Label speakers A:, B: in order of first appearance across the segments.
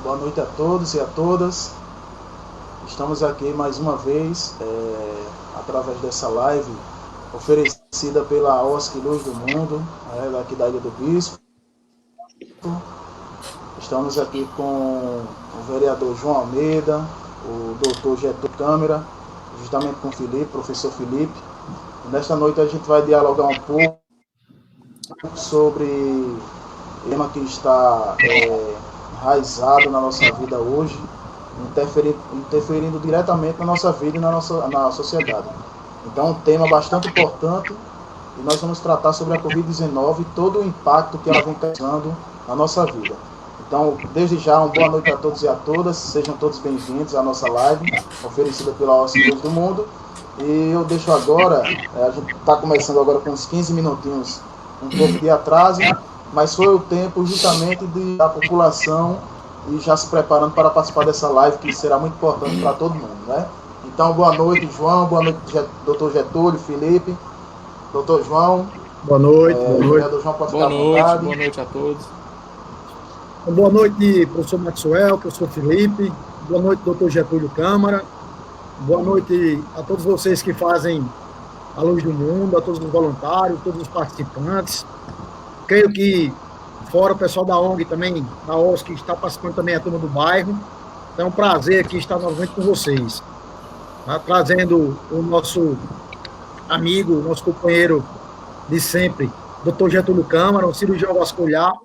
A: Boa noite a todos e a todas. Estamos aqui mais uma vez, através dessa live oferecida pela OSC Luz do Mundo, daqui da Ilha do Bispo. Estamos aqui com o vereador João Almeida, o doutor Getúlio Câmara, justamente com o Felipe, professor Felipe. E nesta noite a gente vai dialogar um pouco sobre o tema que está enraizado na nossa vida hoje, interferindo diretamente na nossa vida e na sociedade. Então, um tema bastante importante, e nós vamos tratar sobre a Covid-19 e todo o impacto que ela vem causando na nossa vida. Então, desde já, uma boa noite a todos e a todas, sejam todos bem-vindos à nossa live, oferecida pela OSC Luz do Mundo. E eu deixo agora, a gente está começando agora com uns 15 minutinhos, um pouco de atraso, mas foi o tempo justamente da população e já se preparando para participar dessa live, que será muito importante para todo mundo, né? Então, boa noite, João, boa noite, doutor Getúlio, Felipe, doutor João.
B: Boa noite, boa noite.
A: Vereador João, pode ficar à vontade.
C: Boa noite a todos.
B: Boa noite, professor Maxwell, professor Felipe, boa noite, doutor Getúlio Câmara, boa noite a todos vocês que fazem a Luz do Mundo, a todos os voluntários, todos os participantes. Creio que, fora o pessoal da ONG também, da OSC, que está participando também a turma do bairro. Então, é um prazer aqui estar novamente com vocês, tá? Trazendo o nosso amigo, nosso companheiro de sempre, doutor Getúlio Câmara, um cirurgião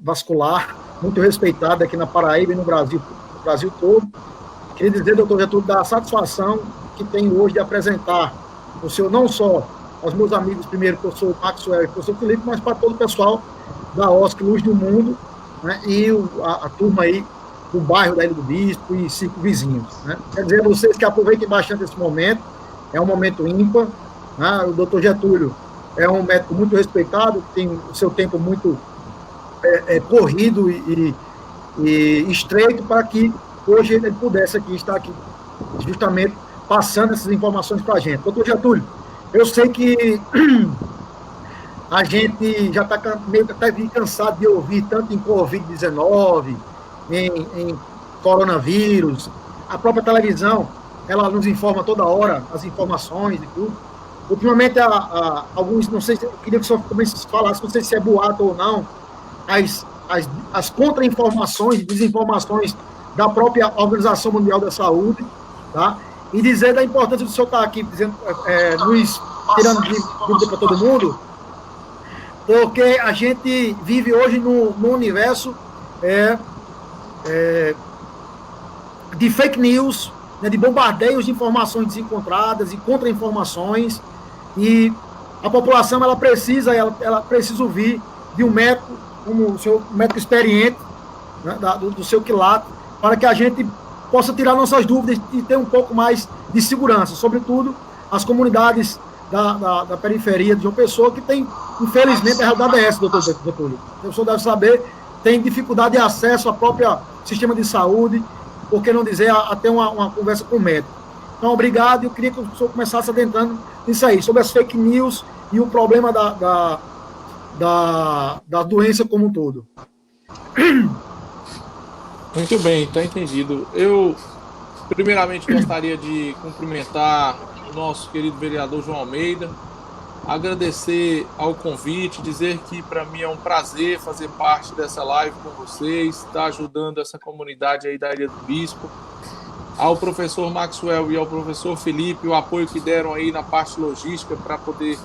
B: vascular, muito respeitado aqui na Paraíba e no Brasil todo. Queria dizer, doutor Getúlio, da satisfação que tenho hoje de apresentar o senhor, não só aos meus amigos, primeiro, professor Maxwell e professor Felipe, mas para todo o pessoal da OSC Luz do Mundo, né, e a turma aí do bairro da Ilha do Bispo e 5 vizinhos. Né. Quer dizer a vocês que aproveitem bastante esse momento, é um momento ímpar, né. O doutor Getúlio é um médico muito respeitado, tem o seu tempo muito corrido e estreito para que hoje ele pudesse estar aqui justamente passando essas informações para a gente. Doutor Getúlio, eu sei que a gente já está meio cansado de ouvir tanto em Covid-19, em coronavírus, a própria televisão, ela nos informa toda hora as informações e tudo. Ultimamente, alguns, não sei, eu queria que o senhor falasse, não sei se é boato ou não, as contra-informações e desinformações da própria Organização Mundial da Saúde, tá? E dizer da importância do senhor estar aqui dizendo, nos tirando dúvida para todo mundo, porque a gente vive hoje no universo de fake news, né, de bombardeios de informações desencontradas e contra-informações, e a população ela precisa ouvir de um médico, como o seu médico experiente, né, do seu quilato, para que a gente possa tirar nossas dúvidas e ter um pouco mais de segurança, sobretudo as comunidades da periferia de João Pessoa, que tem, infelizmente, a realidade é essa, doutor Getúlio. O senhor deve saber, tem dificuldade de acesso ao próprio sistema de saúde, por que não dizer até uma conversa com o médico. Então, obrigado, eu queria que o senhor começasse adentrando nisso aí, sobre as fake news e o problema da doença como um todo.
C: Muito bem, está entendido. Eu, primeiramente, gostaria de cumprimentar o nosso querido vereador João Almeida, agradecer ao convite, dizer que para mim é um prazer fazer parte dessa live com vocês, estar ajudando essa comunidade aí da Ilha do Bispo, ao professor Maxwell e ao professor Felipe, o apoio que deram aí na parte logística para poder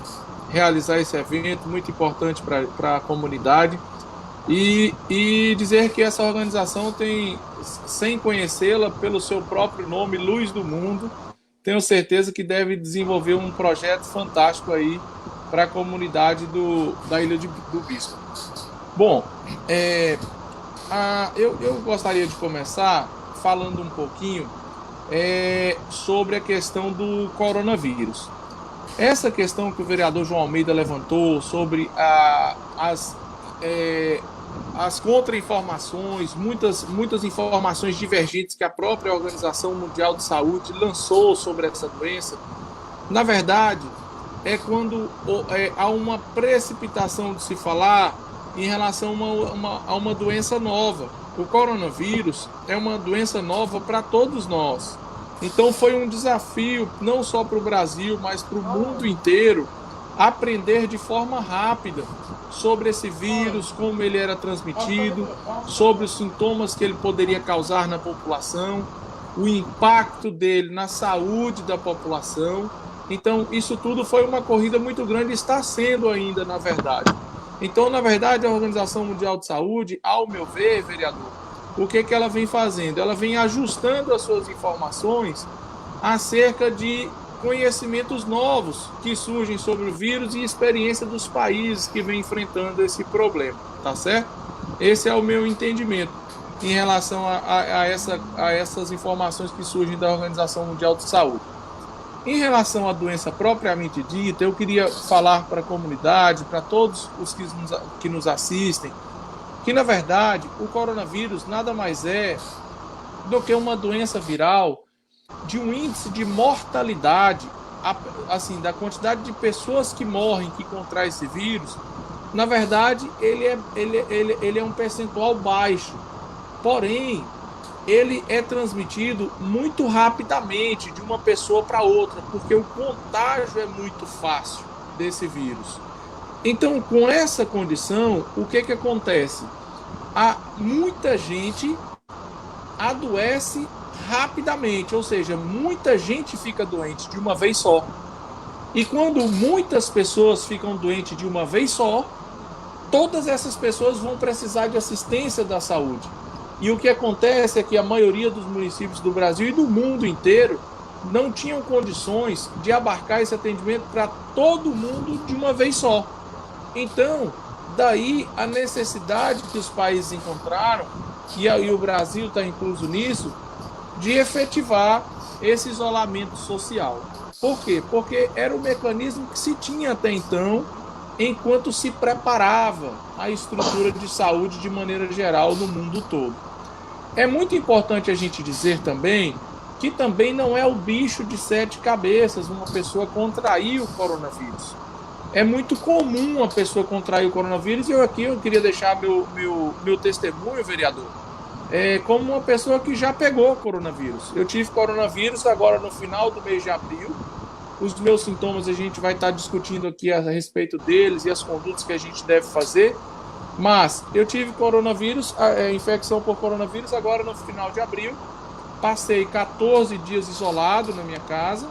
C: realizar esse evento, muito importante para a comunidade. E dizer que essa organização tem, sem conhecê-la pelo seu próprio nome, Luz do Mundo, tenho certeza que deve desenvolver um projeto fantástico aí para a comunidade da Ilha do Bispo. Bom, eu gostaria de começar falando um pouquinho sobre a questão do coronavírus. Essa questão que o vereador João Almeida levantou sobre as contra-informações, muitas informações divergentes que a própria Organização Mundial de Saúde lançou sobre essa doença, na verdade, é quando há uma precipitação de se falar em relação a uma doença nova. O coronavírus é uma doença nova para todos nós. Então foi um desafio, não só para o Brasil, mas para o mundo inteiro, aprender de forma rápida sobre esse vírus, como ele era transmitido, sobre os sintomas que ele poderia causar na população, o impacto dele na saúde da população. Então, isso tudo foi uma corrida muito grande e está sendo ainda, na verdade. Então, na verdade, a Organização Mundial de Saúde, ao meu ver, vereador, o que ela vem fazendo? Ela vem ajustando as suas informações acerca de conhecimentos novos que surgem sobre o vírus e experiência dos países que vêm enfrentando esse problema, tá certo? Esse é o meu entendimento em relação a essas informações que surgem da Organização Mundial de Saúde. Em relação à doença propriamente dita, eu queria falar para a comunidade, para todos os que nos assistem, que, na verdade, o coronavírus nada mais é do que uma doença viral de um índice de mortalidade, assim, da quantidade de pessoas que morrem, que contraem esse vírus. Na verdade, ele é um percentual baixo, porém, ele é transmitido muito rapidamente de uma pessoa para outra, porque o contágio é muito fácil desse vírus. Então, com essa condição, o que acontece? Muita gente adoece rapidamente, ou seja, muita gente fica doente de uma vez só. E quando muitas pessoas ficam doentes de uma vez só, todas essas pessoas vão precisar de assistência da saúde. E o que acontece é que a maioria dos municípios do Brasil e do mundo inteiro não tinham condições de abarcar esse atendimento para todo mundo de uma vez só. Então, daí a necessidade que os países encontraram, e aí o Brasil está incluso nisso, de efetivar esse isolamento social. Por quê? Porque era o mecanismo que se tinha até então, enquanto se preparava a estrutura de saúde de maneira geral no mundo todo. É muito importante a gente dizer também que também não é o bicho de 7 cabeças uma pessoa contrair o coronavírus. É muito comum a pessoa contrair o coronavírus, e eu queria deixar meu testemunho, vereador, como uma pessoa que já pegou o coronavírus. Eu tive coronavírus agora no final do mês de abril. Os meus sintomas a gente vai estar discutindo aqui a respeito deles e as condutas que a gente deve fazer. Mas eu tive coronavírus, infecção por coronavírus agora no final de abril. Passei 14 dias isolado na minha casa,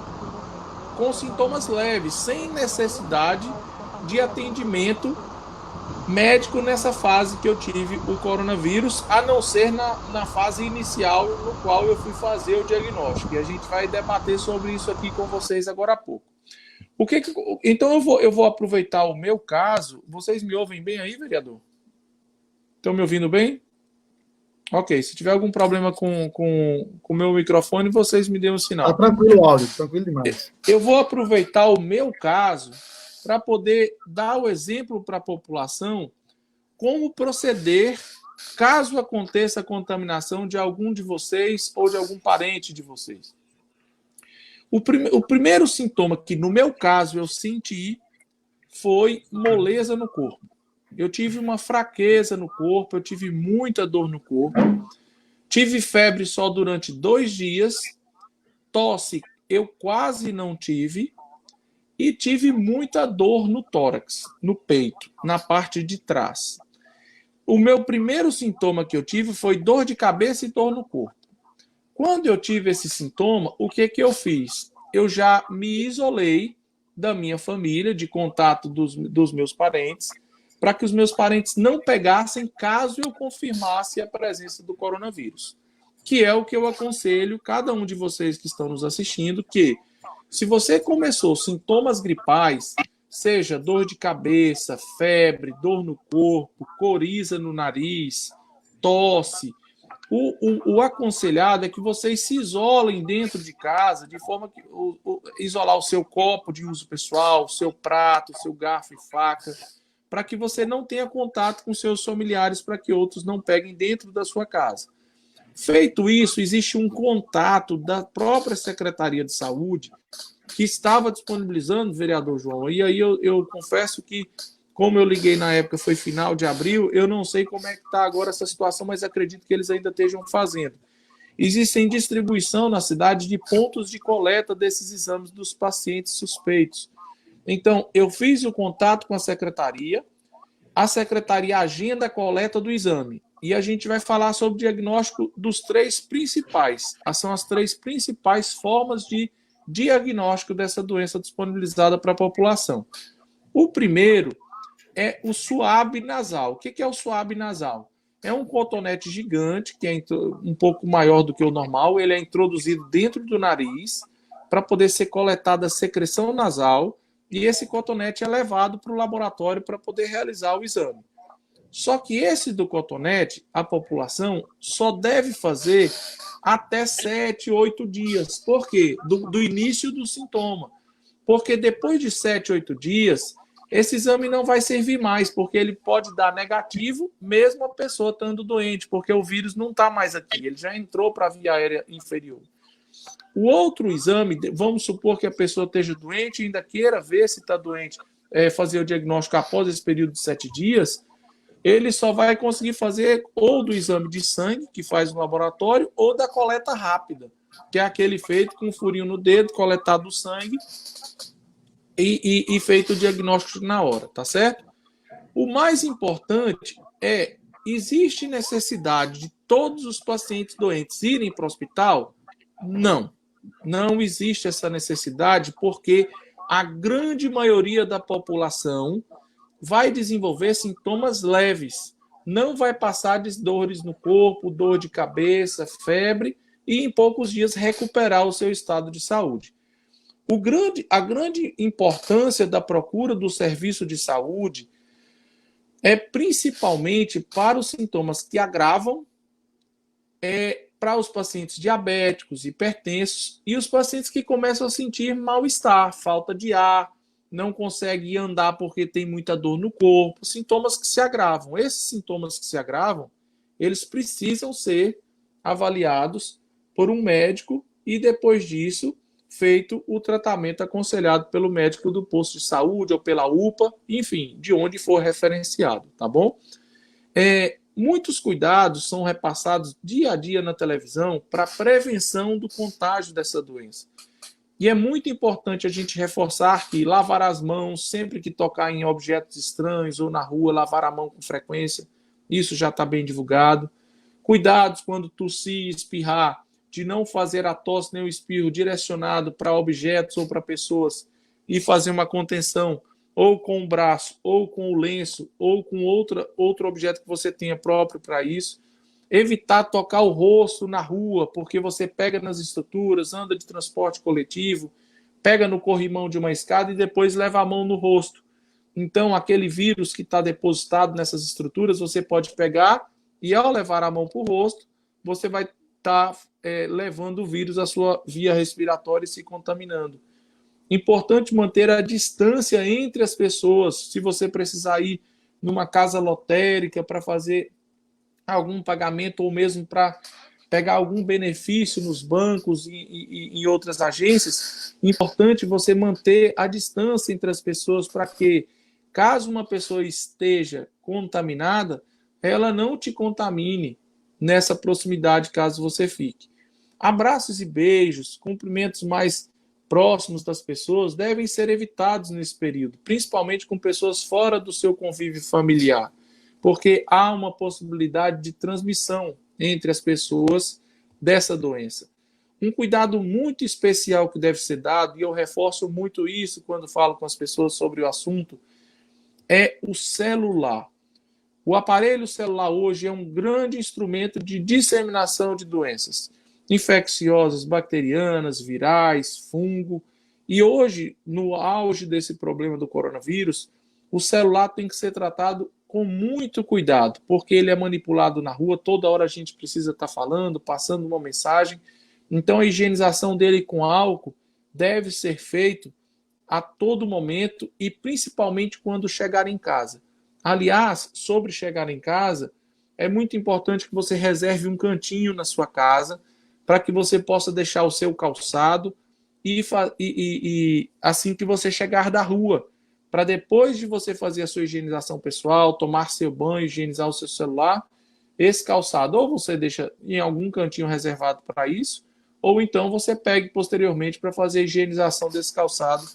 C: com sintomas leves, sem necessidade de atendimento médico nessa fase que eu tive o coronavírus, a não ser na fase inicial no qual eu fui fazer o diagnóstico. E a gente vai debater sobre isso aqui com vocês agora há pouco. Então eu vou aproveitar o meu caso. Vocês me ouvem bem aí, vereador? Estão me ouvindo bem? Ok, se tiver algum problema com o meu microfone, vocês me dêem um sinal.
B: Tá tranquilo o áudio, tranquilo demais.
C: Eu vou aproveitar o meu caso para poder dar o exemplo para a população como proceder caso aconteça a contaminação de algum de vocês ou de algum parente de vocês. O primeiro sintoma que, no meu caso, eu senti foi moleza no corpo. Eu tive uma fraqueza no corpo, eu tive muita dor no corpo, tive febre só durante 2 dias, tosse eu quase não tive, e tive muita dor no tórax, no peito, na parte de trás. O meu primeiro sintoma que eu tive foi dor de cabeça e dor no corpo. Quando eu tive esse sintoma, o que eu fiz? Eu já me isolei da minha família, de contato dos meus parentes, para que os meus parentes não pegassem caso eu confirmasse a presença do coronavírus. Que é o que eu aconselho cada um de vocês que estão nos assistindo, que se você começou sintomas gripais, seja dor de cabeça, febre, dor no corpo, coriza no nariz, tosse, o aconselhado é que vocês se isolem dentro de casa, de forma que isolar o seu copo de uso pessoal, o seu prato, o seu garfo e faca, para que você não tenha contato com seus familiares, para que outros não peguem dentro da sua casa. Feito isso, existe um contato da própria Secretaria de Saúde que estava disponibilizando, vereador João, e aí eu confesso que Como eu liguei na época, foi final de abril, eu não sei como é que está agora essa situação, mas acredito que eles ainda estejam fazendo. Existem distribuição na cidade de pontos de coleta desses exames dos pacientes suspeitos. Então, eu fiz o contato com a secretaria agenda a coleta do exame, e a gente vai falar sobre o diagnóstico dos três principais. São as três principais formas de diagnóstico dessa doença disponibilizada para a população. O primeiro é o suave nasal. O que é o suave nasal? É um cotonete gigante, que é um pouco maior do que o normal, ele é introduzido dentro do nariz para poder ser coletada a secreção nasal, e esse cotonete é levado para o laboratório para poder realizar o exame. Só que esse do cotonete, a população só deve fazer até 7, 8 dias. Por quê? Do início do sintoma. Porque depois de 7, 8 dias, esse exame não vai servir mais, porque ele pode dar negativo, mesmo a pessoa estando doente, porque o vírus não está mais aqui, ele já entrou para a via aérea inferior. O outro exame, vamos supor que a pessoa esteja doente e ainda queira ver se está doente, fazer o diagnóstico após esse período de 7 dias, ele só vai conseguir fazer ou do exame de sangue, que faz no laboratório, ou da coleta rápida, que é aquele feito com um furinho no dedo, coletado o sangue e feito o diagnóstico na hora, tá certo? O mais importante é, existe necessidade de todos os pacientes doentes irem para o hospital? Não. Não existe essa necessidade, porque a grande maioria da população vai desenvolver sintomas leves, não vai passar de dores no corpo, dor de cabeça, febre, e em poucos dias recuperar o seu estado de saúde. A grande importância da procura do serviço de saúde é principalmente para os sintomas que agravam, para os pacientes diabéticos, hipertensos e os pacientes que começam a sentir mal-estar, falta de ar, não consegue andar porque tem muita dor no corpo, sintomas que se agravam. Esses sintomas que se agravam, eles precisam ser avaliados por um médico e depois disso feito o tratamento aconselhado pelo médico do posto de saúde ou pela UPA, enfim, de onde for referenciado, tá bom? Muitos cuidados são repassados dia a dia na televisão para prevenção do contágio dessa doença. E é muito importante a gente reforçar que lavar as mãos sempre que tocar em objetos estranhos ou na rua, lavar a mão com frequência, isso já está bem divulgado. Cuidados quando tossir e espirrar, de não fazer a tosse nem o espirro direcionado para objetos ou para pessoas e fazer uma contenção ou com o braço, ou com o lenço, ou com outro objeto que você tenha próprio para isso. Evitar tocar o rosto na rua, porque você pega nas estruturas, anda de transporte coletivo, pega no corrimão de uma escada e depois leva a mão no rosto. Então, aquele vírus que está depositado nessas estruturas, você pode pegar e, ao levar a mão para o rosto, você vai estar levando o vírus à sua via respiratória e se contaminando. Importante manter a distância entre as pessoas. Se você precisar ir numa casa lotérica para fazer algum pagamento ou mesmo para pegar algum benefício nos bancos e em outras agências, importante você manter a distância entre as pessoas para que, caso uma pessoa esteja contaminada, ela não te contamine nessa proximidade, caso você fique. Abraços e beijos, cumprimentos mais próximos das pessoas devem ser evitados nesse período, principalmente com pessoas fora do seu convívio familiar, porque há uma possibilidade de transmissão entre as pessoas dessa doença. Um cuidado muito especial que deve ser dado, e eu reforço muito isso quando falo com as pessoas sobre o assunto, é o celular. O aparelho celular hoje é um grande instrumento de disseminação de doenças infecciosas, bacterianas, virais, fungo. E hoje, no auge desse problema do coronavírus, o celular tem que ser tratado com muito cuidado, porque ele é manipulado na rua, toda hora a gente precisa estar falando, passando uma mensagem. Então, a higienização dele com álcool deve ser feito a todo momento e principalmente quando chegar em casa. Aliás, sobre chegar em casa, é muito importante que você reserve um cantinho na sua casa para que você possa deixar o seu calçado e assim que você chegar da rua, para depois de você fazer a sua higienização pessoal, tomar seu banho, higienizar o seu celular, esse calçado ou você deixa em algum cantinho reservado para isso, ou então você pegue posteriormente para fazer a higienização desse calçado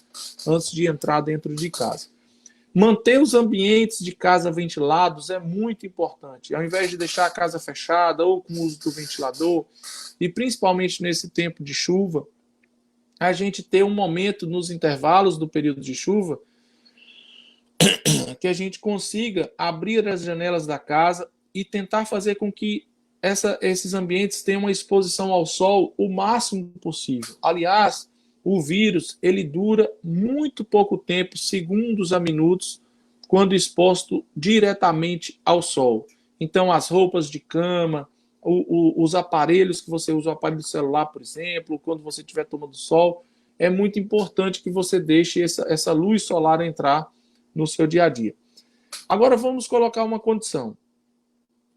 C: antes de entrar dentro de casa. Manter os ambientes de casa ventilados é muito importante. Ao invés de deixar a casa fechada ou com o uso do ventilador, e principalmente nesse tempo de chuva, a gente ter um momento nos intervalos do período de chuva que a gente consiga abrir as janelas da casa e tentar fazer com que esses ambientes tenham uma exposição ao sol o máximo possível. Aliás, o vírus ele dura muito pouco tempo, segundos a minutos, quando exposto diretamente ao sol. Então, as roupas de cama, os aparelhos que você usa, o aparelho celular, por exemplo, quando você estiver tomando sol, é muito importante que você deixe essa luz solar entrar no seu dia a dia. Agora, vamos colocar uma condição.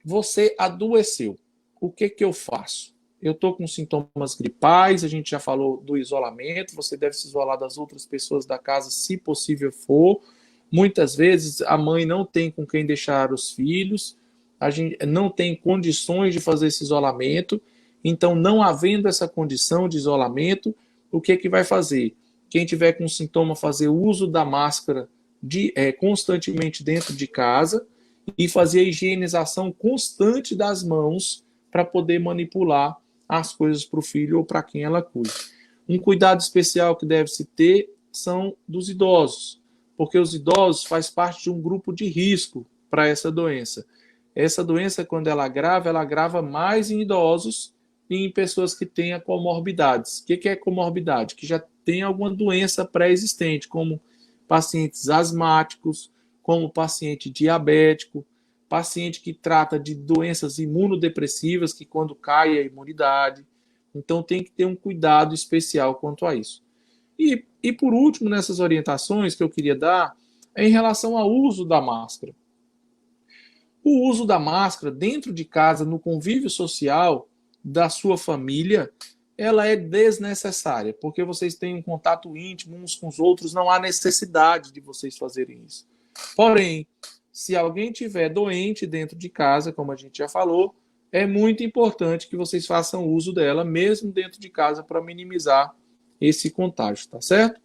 C: Você adoeceu. O que eu faço? Eu estou com sintomas gripais, a gente já falou do isolamento, você deve se isolar das outras pessoas da casa, se possível for. Muitas vezes a mãe não tem com quem deixar os filhos, a gente não tem condições de fazer esse isolamento, então não havendo essa condição de isolamento, o que vai fazer? Quem tiver com sintoma, fazer uso da máscara constantemente dentro de casa e fazer a higienização constante das mãos para poder manipular as coisas para o filho ou para quem ela cuida. Um cuidado especial que deve se ter são dos idosos, porque os idosos fazem parte de um grupo de risco para essa doença. Essa doença, quando ela agrava mais em idosos e em pessoas que têm comorbidades. O que é comorbidade? Que já tem alguma doença pré-existente, como pacientes asmáticos, como paciente diabético, paciente que trata de doenças imunodepressivas, que quando cai a imunidade. Então tem que ter um cuidado especial quanto a isso. E por último, nessas orientações que eu queria dar, é em relação ao uso da máscara. O uso da máscara dentro de casa, no convívio social da sua família, ela é desnecessária, porque vocês têm um contato íntimo uns com os outros, não há necessidade de vocês fazerem isso. Porém, se alguém tiver doente dentro de casa, como a gente já falou, é muito importante que vocês façam uso dela, mesmo dentro de casa, para minimizar esse contágio, tá certo?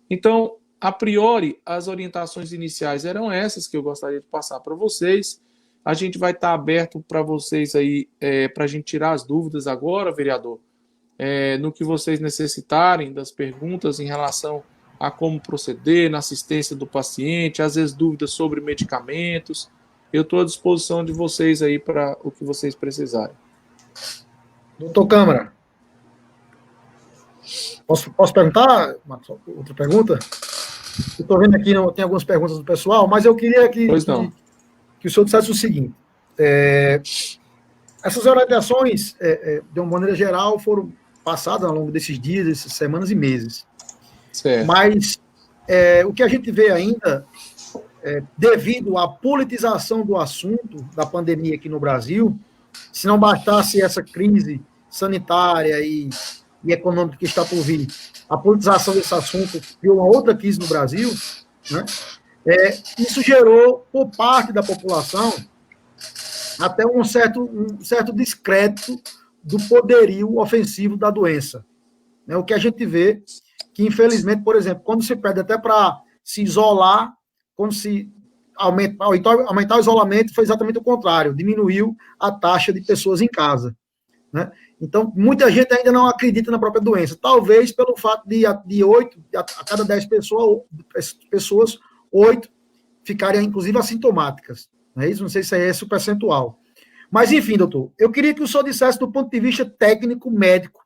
C: Então, a priori, as orientações iniciais eram essas que eu gostaria de passar para vocês. A gente vai estar aberto para vocês aí, para a gente tirar as dúvidas agora, vereador, no que vocês necessitarem, das perguntas em relação a como proceder na assistência do paciente, às vezes dúvidas sobre medicamentos. Eu estou à disposição de vocês aí para o que vocês precisarem.
B: Doutor Câmara, posso perguntar outra pergunta? Eu estou vendo aqui, tem algumas perguntas do pessoal, mas eu queria que o senhor dissesse o seguinte. Essas orientações, de uma maneira geral, foram passadas ao longo desses dias, dessas semanas e meses. Certo. Mas o que a gente vê ainda, devido à politização do assunto da pandemia aqui no Brasil, se não bastasse essa crise sanitária e econômica que está por vir, a politização desse assunto criou uma outra crise no Brasil, né? Isso gerou, por parte da população, até um certo descrédito do poderio ofensivo da doença. O que a gente vê que, infelizmente, por exemplo, quando se pede até para se isolar, quando se aumentar o isolamento, foi exatamente o contrário, diminuiu a taxa de pessoas em casa, né? Então, muita gente ainda não acredita na própria doença, talvez pelo fato de 8, a cada 10 pessoas, 8 ficarem, inclusive, assintomáticas. Não é isso? Não sei se é esse o percentual. Mas, enfim, doutor, eu queria que o senhor dissesse do ponto de vista técnico, médico,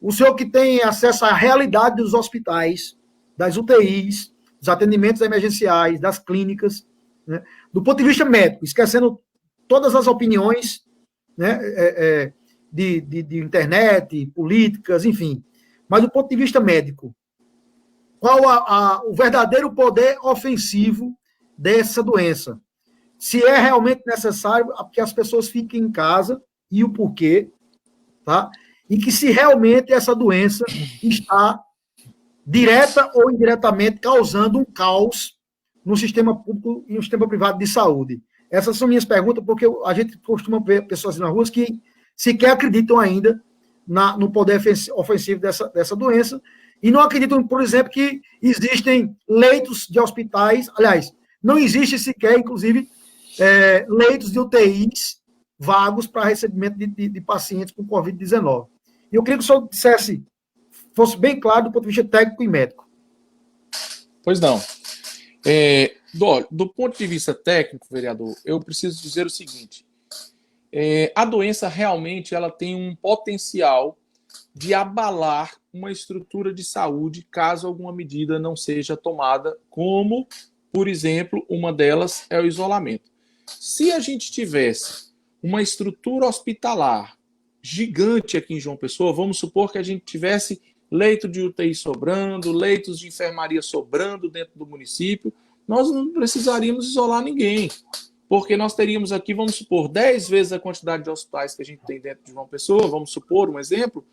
B: o senhor que tem acesso à realidade dos hospitais, das UTIs, dos atendimentos emergenciais, das clínicas, né, do ponto de vista médico, esquecendo todas as opiniões, né, de internet, políticas, enfim, mas do ponto de vista médico, qual o verdadeiro poder ofensivo dessa doença? Se é realmente necessário que as pessoas fiquem em casa e o porquê, tá? E que se realmente essa doença está direta ou indiretamente, causando um caos no sistema público e no sistema privado de saúde? Essas são minhas perguntas, porque a gente costuma ver pessoas nas ruas que sequer acreditam ainda no poder ofensivo dessa doença e não acreditam, por exemplo, que existem leitos de hospitais, aliás, não existe sequer, inclusive, leitos de UTIs vagos para recebimento de pacientes com Covid-19. E eu queria que o senhor dissesse, fosse bem claro do ponto de vista técnico e médico.
C: Pois não. Do ponto de vista técnico, vereador, eu preciso dizer o seguinte. A doença realmente ela tem um potencial de abalar uma estrutura de saúde caso alguma medida não seja tomada, como, por exemplo, uma delas é o isolamento. Se a gente tivesse uma estrutura hospitalar gigante aqui em João Pessoa, vamos supor que a gente tivesse leito de UTI sobrando, leitos de enfermaria sobrando dentro do município, nós não precisaríamos isolar ninguém, porque nós teríamos aqui, vamos supor, 10 vezes a quantidade de hospitais que a gente tem dentro de João Pessoa, vamos supor um exemplo,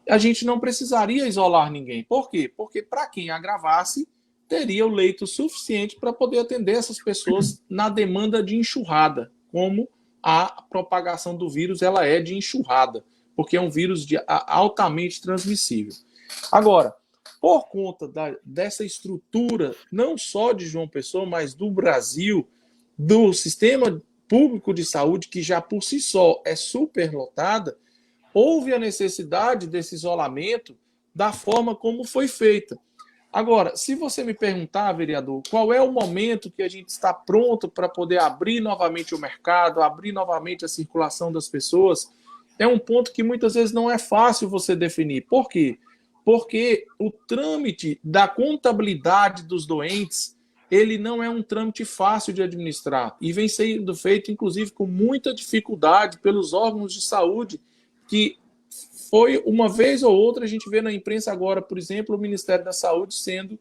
C: a gente não precisaria isolar ninguém. Por quê? Porque para quem agravasse, teria o leito suficiente para poder atender essas pessoas na demanda de enxurrada, como a propagação do vírus ela é de enxurrada, porque é um vírus altamente transmissível. Agora, por conta dessa estrutura, não só de João Pessoa, mas do Brasil, do sistema público de saúde, que já por si só é superlotada, houve a necessidade desse isolamento da forma como foi feita. Agora, se você me perguntar, vereador, qual é o momento que a gente está pronto para poder abrir novamente o mercado, abrir novamente a circulação das pessoas, é um ponto que muitas vezes não é fácil você definir. Por quê? Porque o trâmite da contabilidade dos doentes, ele não é um trâmite fácil de administrar e vem sendo feito, inclusive, com muita dificuldade pelos órgãos de saúde, que foi uma vez ou outra, a gente vê na imprensa agora, por exemplo, o Ministério da Saúde sendo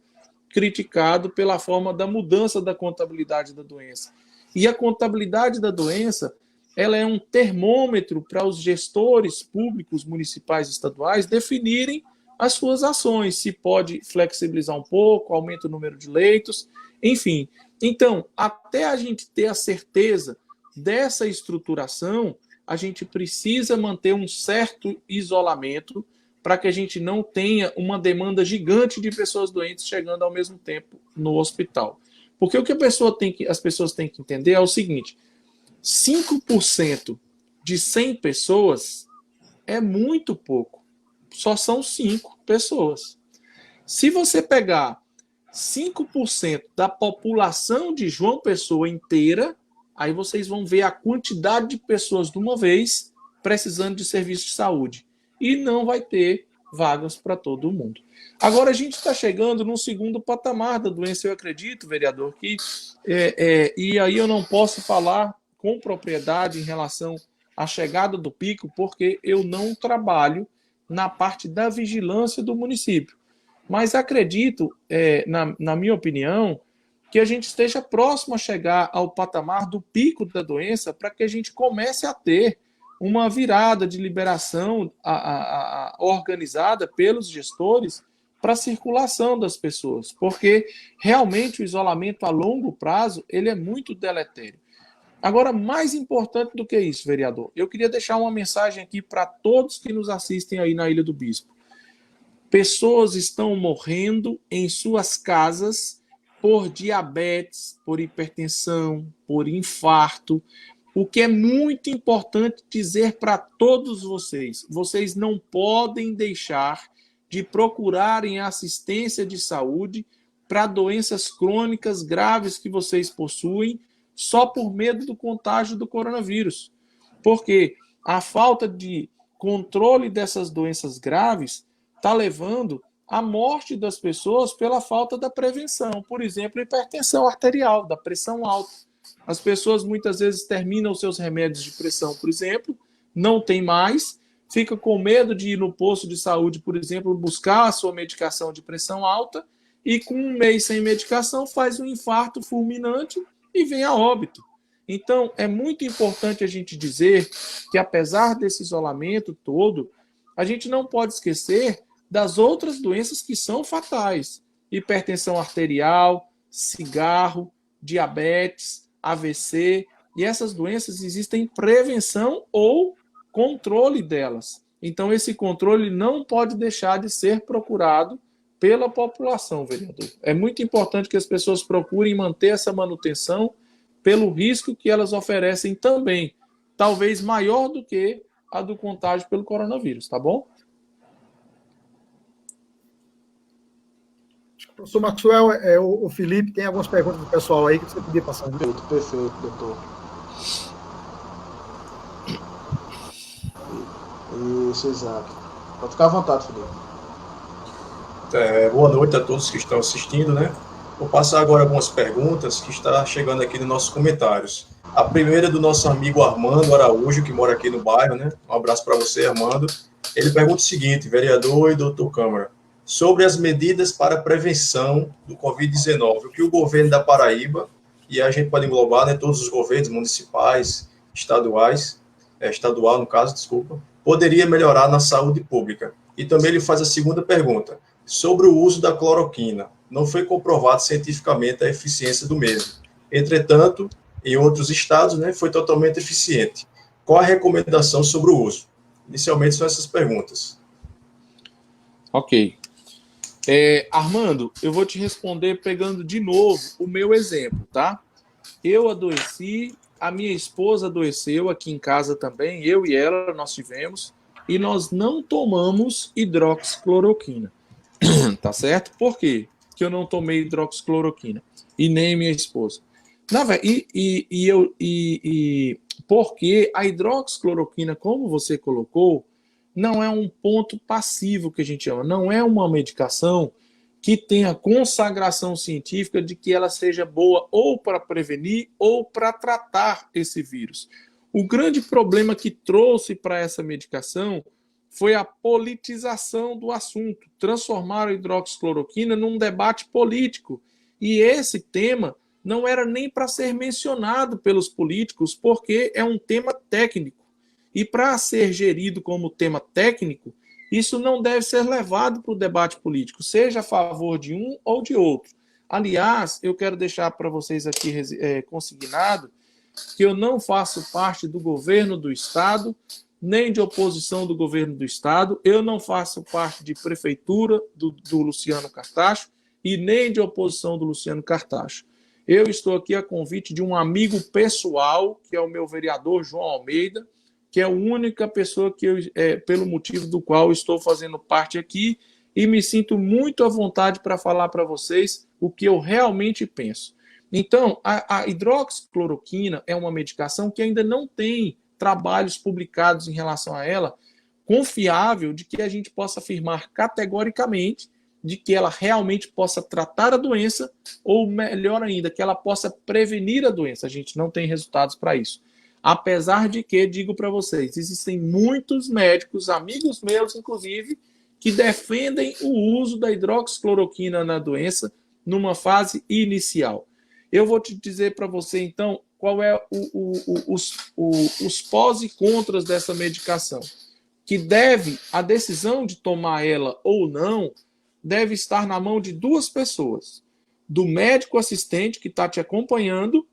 C: criticado pela forma da mudança da contabilidade da doença. E a contabilidade da doença, ela é um termômetro para os gestores públicos, municipais e estaduais definirem as suas ações, se pode flexibilizar um pouco, aumenta o número de leitos, enfim. Então, até a gente ter a certeza dessa estruturação, a gente precisa manter um certo isolamento para que a gente não tenha uma demanda gigante de pessoas doentes chegando ao mesmo tempo no hospital. Porque o que as pessoas têm que entender é o seguinte, 5% de 100 pessoas é muito pouco. Só são 5 pessoas. Se você pegar 5% da população de João Pessoa inteira, aí vocês vão ver a quantidade de pessoas de uma vez precisando de serviço de saúde. E não vai ter vagas para todo mundo. Agora a gente está chegando num segundo patamar da doença, eu acredito, vereador, que e aí eu não posso falar com propriedade em relação à chegada do pico, porque eu não trabalho na parte da vigilância do município. Mas acredito, na minha opinião, que a gente esteja próximo a chegar ao patamar do pico da doença para que a gente comece a ter uma virada de liberação organizada pelos gestores para a circulação das pessoas, porque realmente o isolamento a longo prazo ele é muito deletério. Agora, mais importante do que isso, vereador, eu queria deixar uma mensagem aqui para todos que nos assistem aí na Ilha do Bispo. Pessoas estão morrendo em suas casas por diabetes, por hipertensão, por infarto. O que é muito importante dizer para todos vocês, vocês não podem deixar de procurarem assistência de saúde para doenças crônicas graves que vocês possuem, só por medo do contágio do coronavírus. Porque a falta de controle dessas doenças graves está levando à morte das pessoas pela falta da prevenção. Por exemplo, hipertensão arterial, da pressão alta. As pessoas muitas vezes terminam os seus remédios de pressão, por exemplo, não tem mais, fica com medo de ir no posto de saúde, por exemplo, buscar a sua medicação de pressão alta e com um mês sem medicação faz um infarto fulminante e vem a óbito. Então, é muito importante a gente dizer que, apesar desse isolamento todo, a gente não pode esquecer das outras doenças que são fatais: hipertensão arterial, cigarro, diabetes, AVC, e essas doenças existem prevenção ou controle delas. Então, esse controle não pode deixar de ser procurado pela população, vereador. É muito importante que as pessoas procurem manter essa manutenção pelo risco que elas oferecem também, talvez maior do que a do contágio pelo coronavírus, tá bom?
B: Professor Maxwell, o Felipe tem algumas perguntas do pessoal aí que você podia passar. Né?
A: Perfeito, doutor. Isso, exato. Pode ficar à vontade, Felipe.
D: Boa noite a todos que estão assistindo, né? Vou passar agora algumas perguntas que estão chegando aqui nos nossos comentários. A primeira é do nosso amigo Armando Araújo, que mora aqui no bairro, né? Um abraço para você, Armando. Ele pergunta o seguinte, vereador e doutor Câmara, sobre as medidas para a prevenção do Covid-19, o que o governo da Paraíba, e a gente pode englobar, né, todos os governos municipais, estaduais, estadual no caso, desculpa, poderia melhorar na saúde pública. E também ele faz a segunda pergunta, sobre o uso da cloroquina. Não foi comprovado cientificamente a eficiência do mesmo. Entretanto, em outros estados, né, foi totalmente eficiente. Qual a recomendação sobre o uso? Inicialmente são essas perguntas.
C: Ok. Armando, eu vou te responder pegando de novo o meu exemplo, tá? Eu adoeci, a minha esposa adoeceu aqui em casa também, eu e ela, nós tivemos, e nós não tomamos hidroxicloroquina, tá certo? Por quê que eu não tomei hidroxicloroquina? E nem minha esposa. Porque a hidroxicloroquina, como você colocou, não é um ponto passivo que a gente chama, não é uma medicação que tenha consagração científica de que ela seja boa ou para prevenir ou para tratar esse vírus. O grande problema que trouxe para essa medicação foi a politização do assunto, transformar a hidroxicloroquina num debate político. E esse tema não era nem para ser mencionado pelos políticos, porque é um tema técnico. E para ser gerido como tema técnico, isso não deve ser levado para o debate político, seja a favor de um ou de outro. Aliás, eu quero deixar para vocês aqui consignado que eu não faço parte do governo do Estado, nem de oposição do governo do Estado, eu não faço parte de prefeitura do Luciano Cartacho e nem de oposição do Luciano Cartacho. Eu estou aqui a convite de um amigo pessoal, que é o meu vereador João Almeida, que é a única pessoa que pelo motivo do qual eu estou fazendo parte aqui, e me sinto muito à vontade para falar para vocês o que eu realmente penso. Então, a hidroxicloroquina é uma medicação que ainda não tem trabalhos publicados em relação a ela, confiável de que a gente possa afirmar categoricamente de que ela realmente possa tratar a doença, ou melhor ainda, que ela possa prevenir a doença. A gente não tem resultados para isso. Apesar de que, digo para vocês, existem muitos médicos, amigos meus, inclusive, que defendem o uso da hidroxicloroquina na doença numa fase inicial. Eu vou te dizer para você, então, qual é os pós e contras dessa medicação. Que a decisão de tomar ela ou não, deve estar na mão de duas pessoas. Do médico assistente que está te acompanhando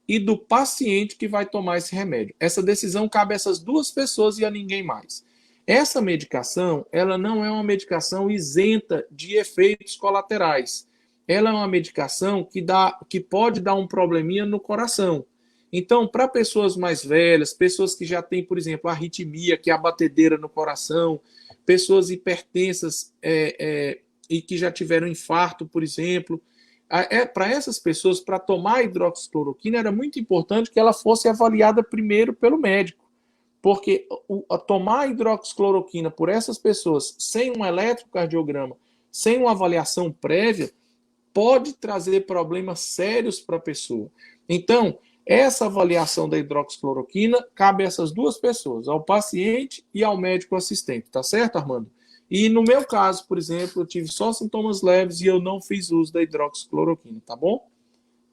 C: e do paciente que vai tomar esse remédio. Essa decisão cabe a essas duas pessoas e a ninguém mais. Essa medicação, ela não é uma medicação isenta de efeitos colaterais. Ela é uma medicação que pode dar um probleminha no coração. Então, para pessoas mais velhas, pessoas que já têm, por exemplo, arritmia, que é a batedeira no coração, pessoas hipertensas e que já tiveram infarto, por exemplo, para essas pessoas, para tomar a hidroxicloroquina, era muito importante que ela fosse avaliada primeiro pelo médico, porque tomar a hidroxicloroquina por essas pessoas sem um eletrocardiograma, sem uma avaliação prévia, pode trazer problemas sérios para a pessoa. Então, essa avaliação da hidroxicloroquina cabe a essas duas pessoas, ao paciente e ao médico assistente, tá certo, Armando? E no meu caso, por exemplo, eu tive só sintomas leves e eu não fiz uso da hidroxicloroquina, tá bom?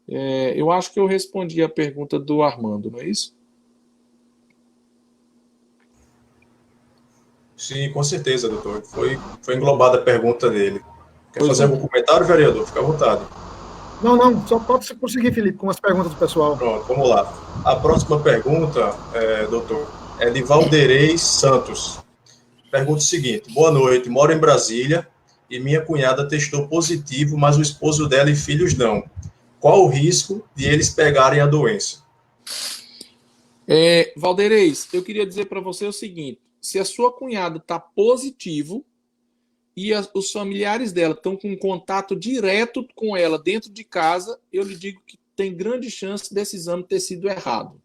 C: Eu acho que eu respondi a pergunta do Armando, não é isso?
D: Sim, com certeza, doutor. Foi englobada a pergunta dele. Quer
C: Pois
D: fazer
C: não.
D: algum comentário, vereador? Fica à vontade.
B: Não, só pode prosseguir, Felipe, com as perguntas do pessoal.
D: Pronto, vamos lá. A próxima pergunta, doutor, é de Valderei Santos. Pergunta o seguinte: boa noite, moro em Brasília e minha cunhada testou positivo, mas o esposo dela e filhos não. Qual o risco de eles pegarem a doença?
C: Valdeirês, eu queria dizer para você o seguinte: se a sua cunhada está positivo e os familiares dela estão com contato direto com ela dentro de casa, eu lhe digo que tem grande chance desse exame ter sido errado.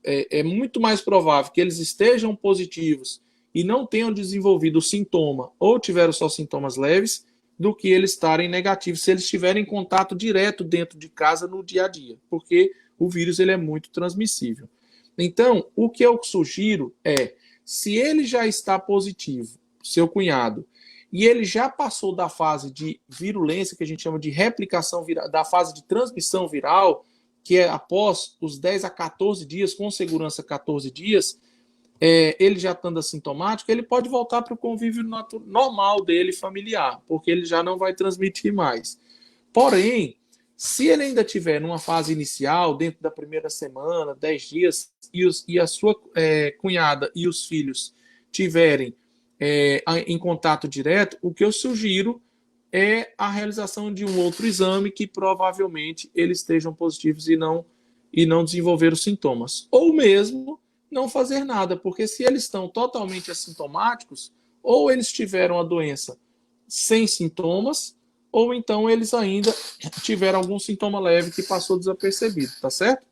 C: É muito mais provável que eles estejam positivos e não tenham desenvolvido o sintoma ou tiveram só sintomas leves do que eles estarem negativos se eles tiverem contato direto dentro de casa no dia a dia, porque o vírus ele é muito transmissível. Então, o que eu sugiro é, se ele já está positivo, seu cunhado, e ele já passou da fase de virulência, que a gente chama de replicação viral, da fase de transmissão viral, que é após os 10 a 14 dias, com segurança 14 dias, ele já estando assintomático, ele pode voltar para o convívio normal dele, familiar, porque ele já não vai transmitir mais. Porém, se ele ainda tiver numa fase inicial, dentro da primeira semana, 10 dias, e a sua cunhada e os filhos tiverem em contato direto, o que eu sugiro é a realização de um outro exame que provavelmente eles estejam positivos e não desenvolver os sintomas. Ou mesmo não fazer nada, porque se eles estão totalmente assintomáticos, ou eles tiveram a doença sem sintomas, ou então eles ainda tiveram algum sintoma leve que passou desapercebido, tá certo?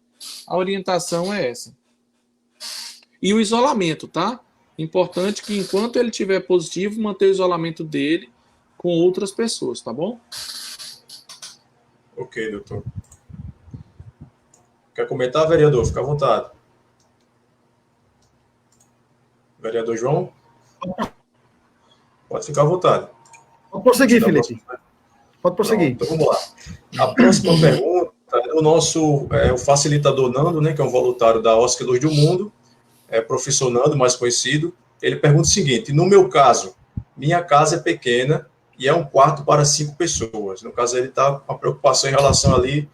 C: A orientação é essa. E o isolamento, tá? Importante que enquanto ele estiver positivo, manter o isolamento dele com outras pessoas, tá bom?
D: Ok, doutor. Quer comentar, vereador? Fica à vontade. Vereador João? Pode ficar à vontade.
B: Pode prosseguir, Felipe. Pode prosseguir.
D: Pronto, então vamos lá. A próxima pergunta é do nosso o facilitador Nando, né, que é um voluntário da OSC Luz do Mundo, professor Nando, mais conhecido. Ele pergunta o seguinte: no meu caso, minha casa é pequena e é um quarto para 5 pessoas. No caso, ele está com uma preocupação em relação ali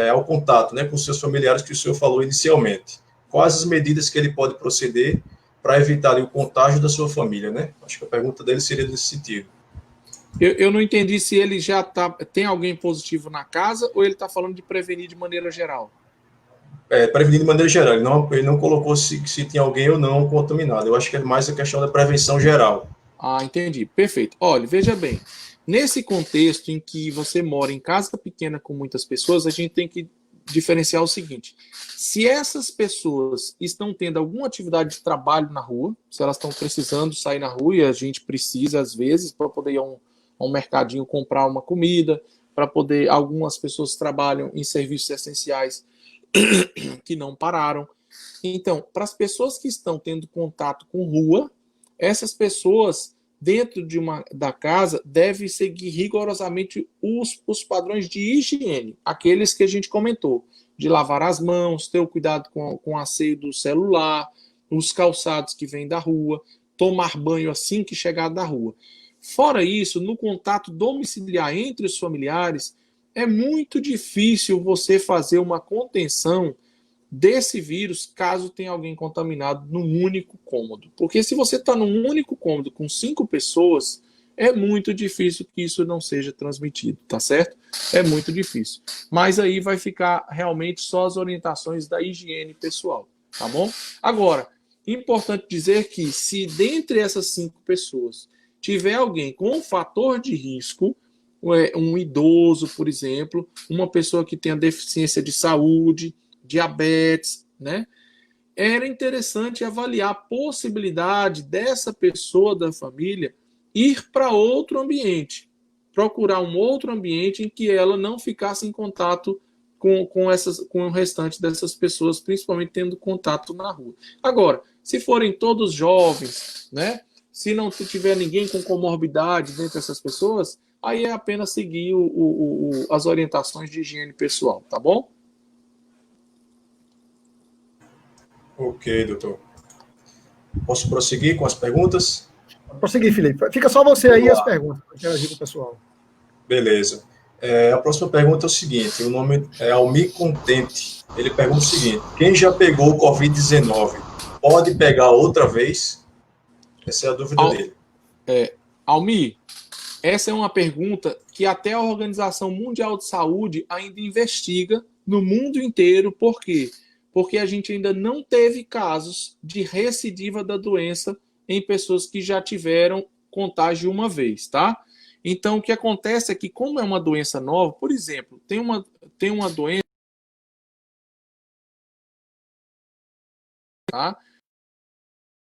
D: ao contato, né, com seus familiares que o senhor falou inicialmente. Quais as medidas que ele pode proceder para evitar ali, o contágio da sua família, né? Acho que a pergunta dele seria nesse sentido.
C: Eu não entendi se ele já tem alguém positivo na casa ou ele está falando de prevenir de maneira geral.
D: Prevenir de maneira geral. Ele não colocou se tinha alguém ou não contaminado. Eu acho que é mais a questão da prevenção geral.
C: Ah, entendi. Perfeito. Olha, veja bem. Nesse contexto em que você mora em casa pequena com muitas pessoas, a gente tem que diferenciar o seguinte: se essas pessoas estão tendo alguma atividade de trabalho na rua, se elas estão precisando sair na rua, e a gente precisa, às vezes, para poder ir a um mercadinho comprar uma comida, para poder. Algumas pessoas trabalham em serviços essenciais que não pararam. Então, para as pessoas que estão tendo contato com rua, essas pessoas dentro da casa devem seguir rigorosamente os padrões de higiene, aqueles que a gente comentou, de lavar as mãos, ter o cuidado com o asseio do celular, os calçados que vêm da rua, tomar banho assim que chegar da rua. Fora isso, no contato domiciliar entre os familiares, é muito difícil você fazer uma contenção desse vírus caso tenha alguém contaminado num único cômodo. Porque se você está num único cômodo com 5 pessoas, é muito difícil que isso não seja transmitido, tá certo? É muito difícil. Mas aí vai ficar realmente só as orientações da higiene pessoal, tá bom? Agora, importante dizer que se dentre essas 5 pessoas tiver alguém com um fator de risco, um idoso, por exemplo, uma pessoa que tenha deficiência de saúde, diabetes, né? Era interessante avaliar a possibilidade dessa pessoa da família ir para outro ambiente, procurar um outro ambiente em que ela não ficasse em contato com o restante dessas pessoas, principalmente tendo contato na rua. Agora, se forem todos jovens, né? Se não tiver ninguém com comorbidade dentre essas pessoas, aí é apenas seguir as orientações de higiene pessoal, tá bom?
D: Ok, doutor. Posso prosseguir com as perguntas?
B: prosseguir, Felipe. Fica só você aí as perguntas, para interagir com o pessoal.
D: Beleza. A próxima pergunta é o seguinte, o nome é Almir Contente. Ele pergunta o seguinte, quem já pegou o Covid-19 pode pegar outra vez? Essa é a dúvida dele.
C: Almir, essa é uma pergunta que até a Organização Mundial de Saúde ainda investiga no mundo inteiro. Por quê? Porque a gente ainda não teve casos de recidiva da doença em pessoas que já tiveram contágio uma vez, tá? Então, o que acontece é que, como é uma doença nova, por exemplo, tem uma doença, tá?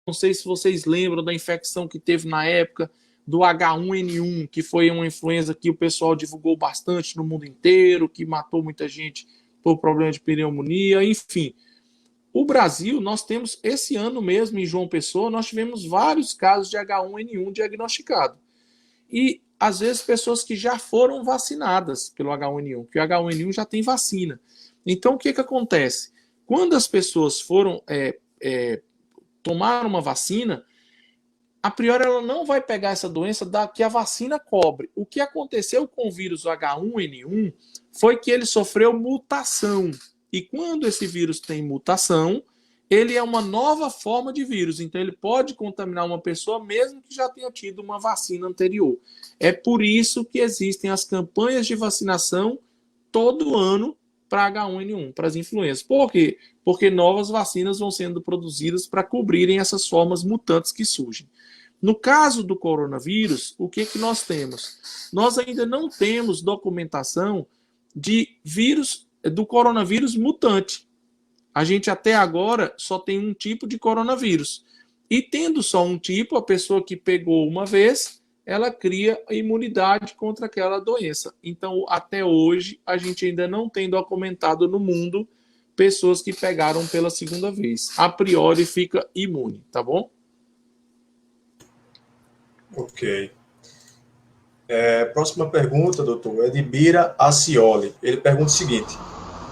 C: Não sei se vocês lembram da infecção que teve na época do H1N1, que foi uma influenza que o pessoal divulgou bastante no mundo inteiro, que matou muita gente por problema de pneumonia, enfim. O Brasil, nós temos, esse ano mesmo, em João Pessoa, nós tivemos vários casos de H1N1 diagnosticados. E, às vezes, pessoas que já foram vacinadas pelo H1N1, que o H1N1 já tem vacina. Então, o que acontece? Quando as pessoas tomaram uma vacina, a priori ela não vai pegar essa doença que a vacina cobre. O que aconteceu com o vírus H1N1 foi que ele sofreu mutação. E quando esse vírus tem mutação, ele é uma nova forma de vírus. Então ele pode contaminar uma pessoa mesmo que já tenha tido uma vacina anterior. É por isso que existem as campanhas de vacinação todo ano para H1N1, para as influenças. Por quê? Porque novas vacinas vão sendo produzidas para cobrirem essas formas mutantes que surgem. No caso do coronavírus, o que nós temos? Nós ainda não temos documentação de do coronavírus mutante. A gente até agora só tem um tipo de coronavírus. E tendo só um tipo, a pessoa que pegou uma vez, ela cria a imunidade contra aquela doença. Então, até hoje, a gente ainda não tem documentado no mundo pessoas que pegaram pela segunda vez. A priori, fica imune, tá bom?
D: Ok. Próxima pergunta, doutor, é de Bira Acioli. Ele pergunta o seguinte,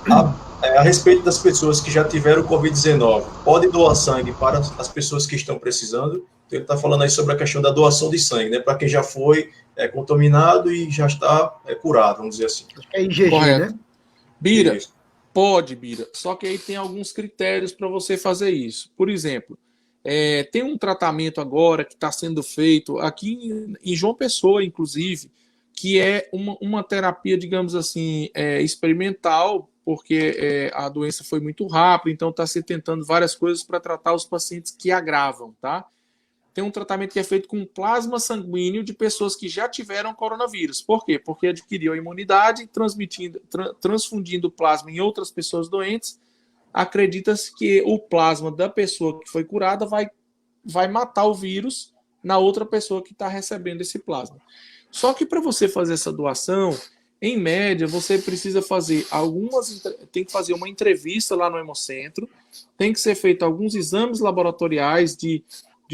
D: a respeito das pessoas que já tiveram Covid-19, pode doar sangue para as pessoas que estão precisando? Então, ele está falando aí sobre a questão da doação de sangue, né, para quem já foi contaminado e já está curado, vamos dizer assim.
B: É IgG,
C: correto,
B: né?
C: Bira, pode, Bira, só que aí tem alguns critérios para você fazer isso. Por exemplo, tem um tratamento agora que está sendo feito aqui em João Pessoa, inclusive, que é uma terapia, digamos assim, experimental, porque a doença foi muito rápida, então está se tentando várias coisas para tratar os pacientes que agravam, tá? Tem um tratamento que é feito com plasma sanguíneo de pessoas que já tiveram coronavírus. Por quê? Porque adquiriu a imunidade, transfundindo plasma em outras pessoas doentes. Acredita-se que o plasma da pessoa que foi curada vai matar o vírus na outra pessoa que está recebendo esse plasma. Só que para você fazer essa doação, em média, você precisa fazer tem que fazer uma entrevista lá no Hemocentro, tem que ser feito alguns exames laboratoriais de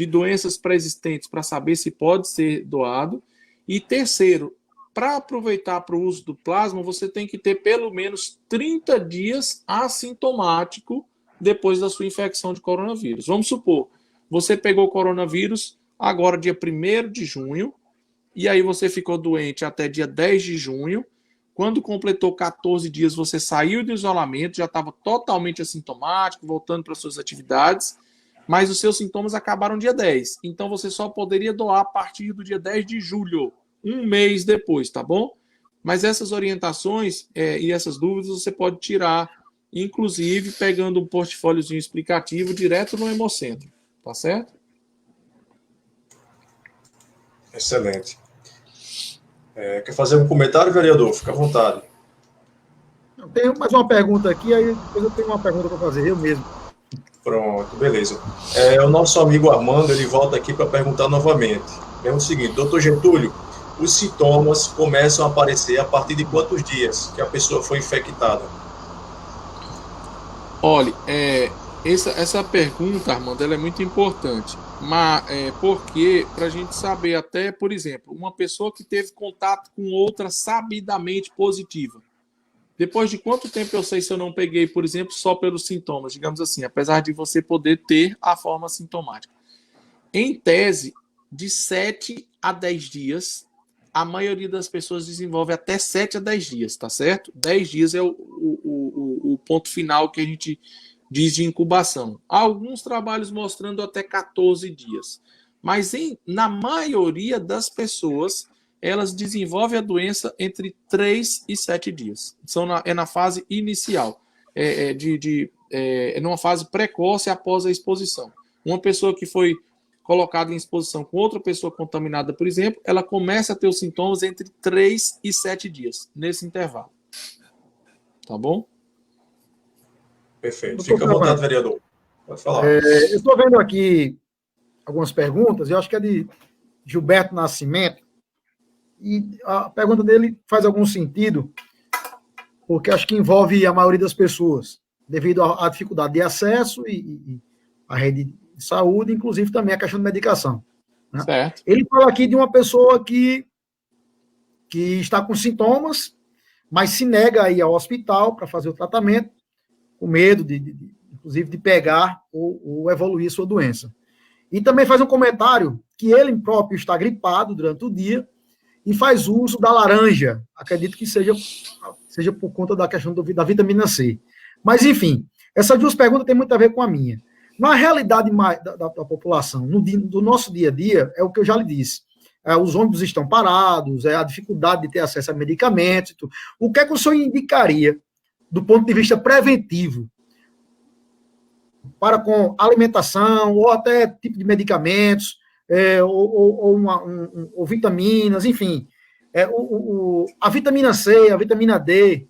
C: doenças pré-existentes para saber se pode ser doado. E terceiro, para aproveitar para o uso do plasma, você tem que ter pelo menos 30 dias assintomático depois da sua infecção de coronavírus. Vamos supor, você pegou o coronavírus agora dia 1º de junho, e aí você ficou doente até dia 10 de junho. Quando completou 14 dias, você saiu do isolamento, já estava totalmente assintomático, voltando para suas atividades, mas os seus sintomas acabaram dia 10. Então você só poderia doar a partir do dia 10 de julho, um mês depois, tá bom? Mas essas orientações e essas dúvidas você pode tirar, inclusive pegando um portfóliozinho explicativo direto no Hemocentro, tá certo?
D: Excelente. Quer fazer um comentário, vereador? Fica à vontade.
B: Eu tenho mais uma pergunta aqui, aí depois eu tenho uma pergunta para fazer, eu mesmo.
D: Pronto, beleza. O nosso amigo Armando, ele volta aqui para perguntar novamente. É o seguinte, doutor Getúlio, os sintomas começam a aparecer a partir de quantos dias que a pessoa foi infectada?
C: Olha, essa pergunta, Armando, ela é muito importante. Mas porque, para a gente saber até, por exemplo, uma pessoa que teve contato com outra sabidamente positiva. Depois de quanto tempo eu sei se eu não peguei, por exemplo, só pelos sintomas, digamos assim, apesar de você poder ter a forma sintomática? Em tese, de 7 a 10 dias. A maioria das pessoas desenvolve até 7 a 10 dias, tá certo? 10 dias é o ponto final que a gente diz de incubação. Há alguns trabalhos mostrando até 14 dias. Mas na maioria das pessoas, elas desenvolvem a doença entre 3 e 7 dias. É na fase inicial, numa fase precoce após a exposição. Uma pessoa que foi colocada em exposição com outra pessoa contaminada, por exemplo, ela começa a ter os sintomas entre 3 e 7 dias, nesse intervalo. Tá bom?
D: Perfeito. Fica à vontade, vereador. Pode falar.
B: Eu estou vendo aqui algumas perguntas, eu acho que é de Gilberto Nascimento, e a pergunta dele faz algum sentido, porque acho que envolve a maioria das pessoas, devido à dificuldade de acesso e à rede de saúde, inclusive também a questão de medicação. Né?
C: Certo.
B: Ele fala aqui de uma pessoa que está com sintomas, mas se nega a ir ao hospital para fazer o tratamento, com medo, inclusive, de pegar ou evoluir sua doença. E também faz um comentário que ele próprio está gripado durante o dia e faz uso da laranja. Acredito que seja por conta da questão da vitamina C. Mas, enfim, essas duas perguntas têm muito a ver com a minha. Na realidade da população, do nosso dia a dia, é o que eu já lhe disse. Os ônibus estão parados, a dificuldade de ter acesso a medicamentos. O que é que o senhor indicaria, do ponto de vista preventivo, para com alimentação, ou até tipo de medicamentos, ou vitaminas, enfim. A vitamina C, a vitamina D,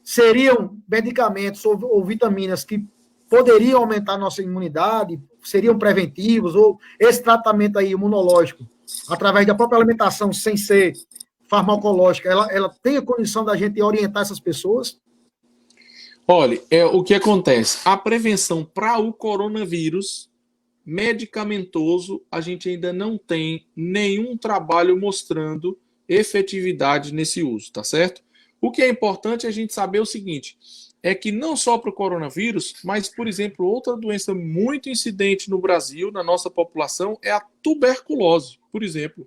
B: seriam medicamentos ou vitaminas que poderiam aumentar a nossa imunidade, seriam preventivos, ou esse tratamento aí imunológico, através da própria alimentação, sem ser farmacológica, ela tem a condição da gente orientar essas pessoas?
C: Olha, o que acontece? A prevenção para o coronavírus medicamentoso, a gente ainda não tem nenhum trabalho mostrando efetividade nesse uso, tá certo? O que é importante é a gente saber o seguinte, é que não só para o coronavírus, mas, por exemplo, outra doença muito incidente no Brasil, na nossa população, é a tuberculose, por exemplo.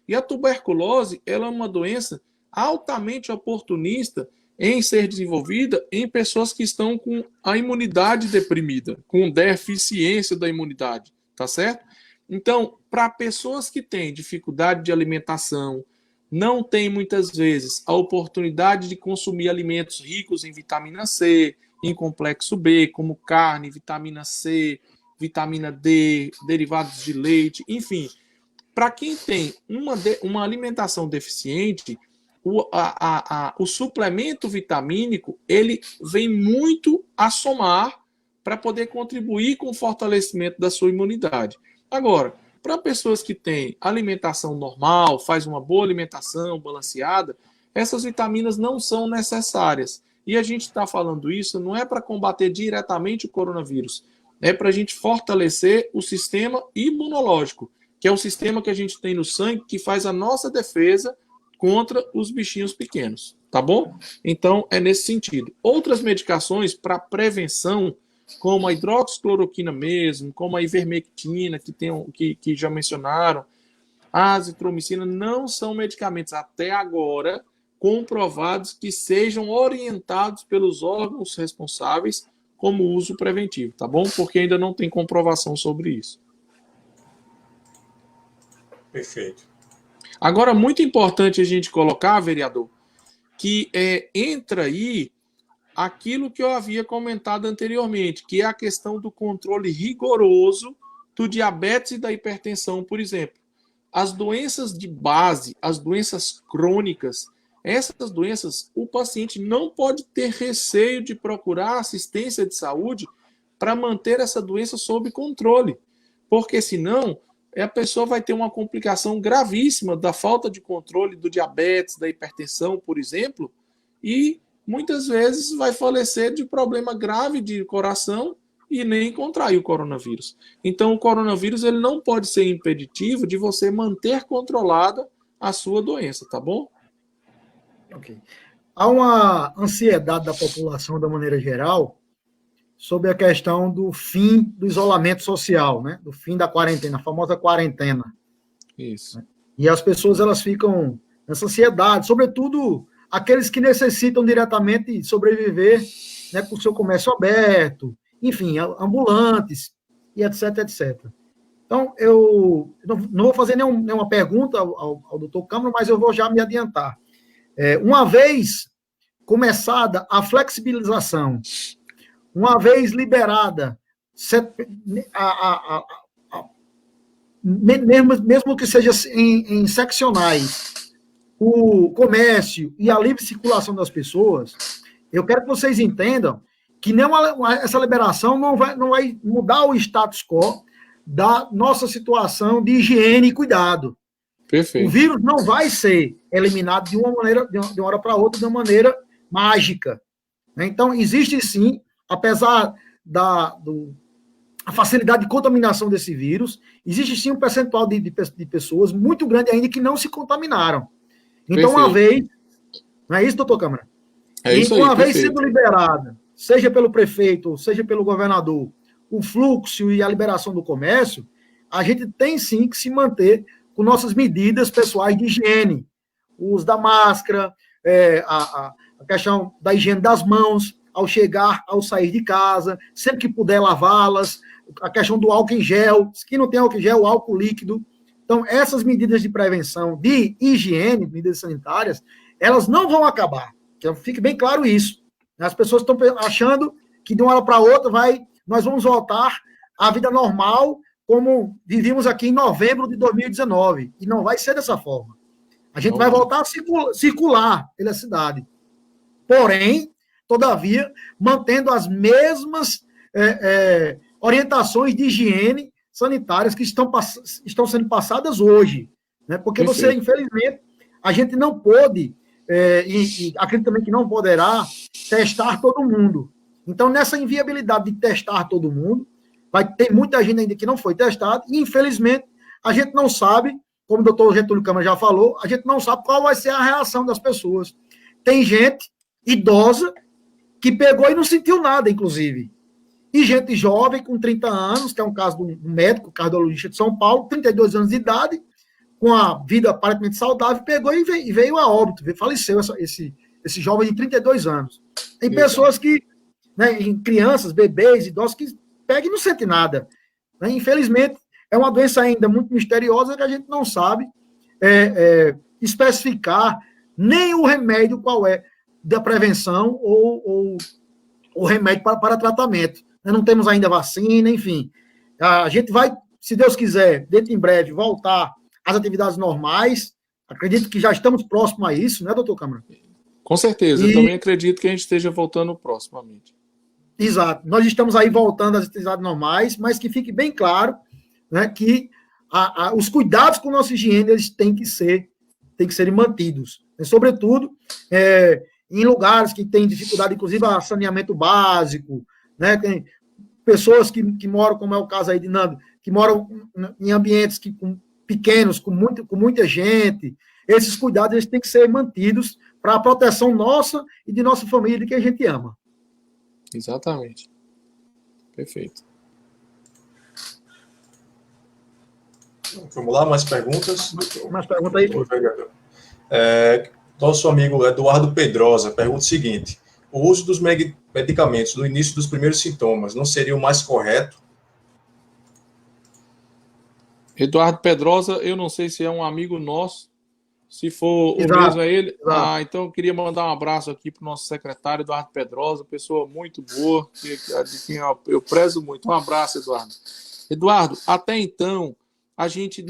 C: E a tuberculose, ela é uma doença altamente oportunista em ser desenvolvida em pessoas que estão com a imunidade deprimida, com deficiência da imunidade, tá certo? Então, para pessoas que têm dificuldade de alimentação, não têm muitas vezes a oportunidade de consumir alimentos ricos em vitamina C, em complexo B, como carne, vitamina C, vitamina D, derivados de leite, enfim. Para quem tem uma alimentação deficiente, o suplemento vitamínico, ele vem muito a somar para poder contribuir com o fortalecimento da sua imunidade. Agora, para pessoas que têm alimentação normal, faz uma boa alimentação balanceada, essas vitaminas não são necessárias. E a gente está falando isso não é para combater diretamente o coronavírus, é para a gente fortalecer o sistema imunológico, que é o sistema que a gente tem no sangue que faz a nossa defesa contra os bichinhos pequenos, tá bom? Então, é nesse sentido. Outras medicações para prevenção, como a hidroxicloroquina mesmo, como a ivermectina, que já mencionaram, a azitromicina, não são medicamentos, até agora, comprovados que sejam orientados pelos órgãos responsáveis como uso preventivo, tá bom? Porque ainda não tem comprovação sobre isso.
D: Perfeito.
C: Agora, muito importante a gente colocar, vereador, que entra aí aquilo que eu havia comentado anteriormente, que é a questão do controle rigoroso do diabetes e da hipertensão, por exemplo. As doenças de base, as doenças crônicas, essas doenças, o paciente não pode ter receio de procurar assistência de saúde para manter essa doença sob controle, porque senão a pessoa vai ter uma complicação gravíssima da falta de controle do diabetes, da hipertensão, por exemplo, e muitas vezes vai falecer de problema grave de coração e nem contrair o coronavírus. Então, o coronavírus ele não pode ser impeditivo de você manter controlada a sua doença, tá bom?
B: Ok. Há uma ansiedade da população, da maneira geral, sobre a questão do fim do isolamento social, né? Do fim da quarentena, a famosa quarentena.
C: Isso.
B: E as pessoas, elas ficam nessa ansiedade, sobretudo aqueles que necessitam diretamente sobreviver, né, com o seu comércio aberto, enfim, ambulantes, e etc, etc. Então, eu não vou fazer nenhuma pergunta ao doutor Câmara, mas eu vou já me adiantar. Uma vez começada a flexibilização, uma vez liberada, mesmo que seja em seccionais, o comércio e a livre circulação das pessoas, eu quero que vocês entendam que essa liberação não vai mudar o status quo da nossa situação de higiene e cuidado.
C: Perfeito.
B: O vírus não vai ser eliminado de uma hora para outra, de uma maneira mágica. Então, existe sim, apesar da facilidade de contaminação desse vírus, existe sim um percentual de pessoas muito grande ainda que não se contaminaram. Então, uma vez, não é isso, doutor Câmara?
C: É isso aí,
B: uma vez
C: perfeito.
B: sendo liberada, seja pelo prefeito, seja pelo governador, o fluxo e a liberação do comércio, a gente tem sim que se manter com nossas medidas pessoais de higiene, o uso da máscara, a questão da higiene das mãos, ao chegar, ao sair de casa, sempre que puder lavá-las, a questão do álcool em gel, se não tem álcool em gel, o álcool líquido. Então, essas medidas de prevenção, de higiene, medidas sanitárias, elas não vão acabar. Que fique bem claro isso. As pessoas estão achando que de uma hora para outra nós vamos voltar à vida normal, como vivíamos aqui em novembro de 2019. E não vai ser dessa forma. A gente vai voltar a circular pela cidade. Porém, todavia, mantendo as mesmas orientações de higiene sanitárias que estão sendo passadas hoje. Né? Porque você, infelizmente, a gente não pôde, e acredito também que não poderá, testar todo mundo. Então, nessa inviabilidade de testar todo mundo, vai ter muita gente ainda que não foi testada, e, infelizmente, a gente não sabe, como o doutor Getúlio Câmara já falou, a gente não sabe qual vai ser a reação das pessoas. Tem gente idosa que pegou e não sentiu nada, inclusive. E gente jovem, com 30 anos, que é um caso de um médico cardiologista de São Paulo, 32 anos de idade, com a vida aparentemente saudável, pegou e veio a óbito, faleceu esse jovem de 32 anos. Tem pessoas que, né, crianças, bebês, idosos, que pegam e não sentem nada. Né? Infelizmente, é uma doença ainda muito misteriosa que a gente não sabe especificar nem o remédio qual é da prevenção ou o remédio para tratamento. Não temos ainda vacina, enfim. A gente vai, se Deus quiser, dentro em breve, voltar às atividades normais. Acredito que já estamos próximos a isso, né, doutor Câmara?
C: Com certeza, eu também acredito que a gente esteja voltando proximamente.
B: Exato. Nós estamos aí voltando às atividades normais, mas que fique bem claro, né, que os cuidados com a nossa higiene eles têm que serem mantidos. E, sobretudo, em lugares que têm dificuldade, inclusive, a saneamento básico, né? Tem pessoas que moram, como é o caso aí de Nando, que moram em ambientes pequenos, com muita gente. Esses cuidados eles têm que ser mantidos para a proteção nossa e de nossa família, que a gente ama.
C: Exatamente. Perfeito.
D: Vamos lá, mais perguntas?
B: Mais pergunta aí.
D: Vereador. Nosso amigo Eduardo Pedrosa pergunta o seguinte: o uso dos medicamentos no início dos primeiros sintomas não seria o mais correto?
C: Eduardo Pedrosa, eu não sei se é um amigo nosso, se for
B: Exato.
C: o mesmo é ele.
B: Exato.
C: Então eu queria mandar um abraço aqui para o nosso secretário, Eduardo Pedrosa, pessoa muito boa, de quem eu prezo muito. Um abraço, Eduardo. Eduardo, até então, a gente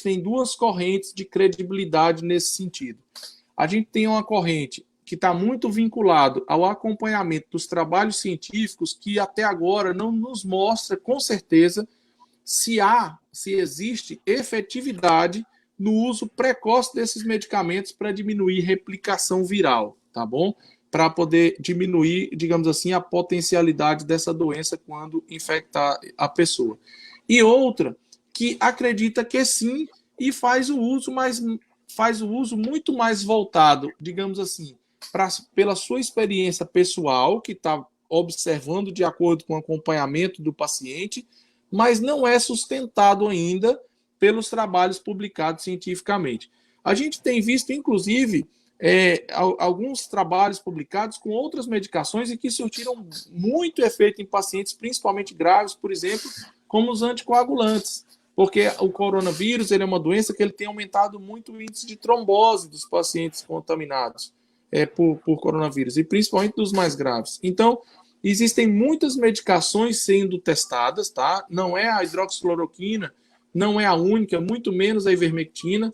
C: tem duas correntes de credibilidade nesse sentido. A gente tem uma corrente que está muito vinculado ao acompanhamento dos trabalhos científicos, que até agora não nos mostra com certeza se existe efetividade no uso precoce desses medicamentos para diminuir replicação viral, tá bom? Para poder diminuir, digamos assim, a potencialidade dessa doença quando infectar a pessoa. E outra que acredita que sim e faz o uso muito mais voltado, digamos assim, pela sua experiência pessoal, que está observando de acordo com o acompanhamento do paciente, mas não é sustentado ainda pelos trabalhos publicados cientificamente. A gente tem visto, inclusive, alguns trabalhos publicados com outras medicações e que surtiram muito efeito em pacientes, principalmente graves, por exemplo, como os anticoagulantes, porque o coronavírus ele é uma doença que ele tem aumentado muito o índice de trombose dos pacientes contaminados por coronavírus, e principalmente dos mais graves. Então, existem muitas medicações sendo testadas, tá? Não é a hidroxicloroquina, não é a única, muito menos a ivermectina.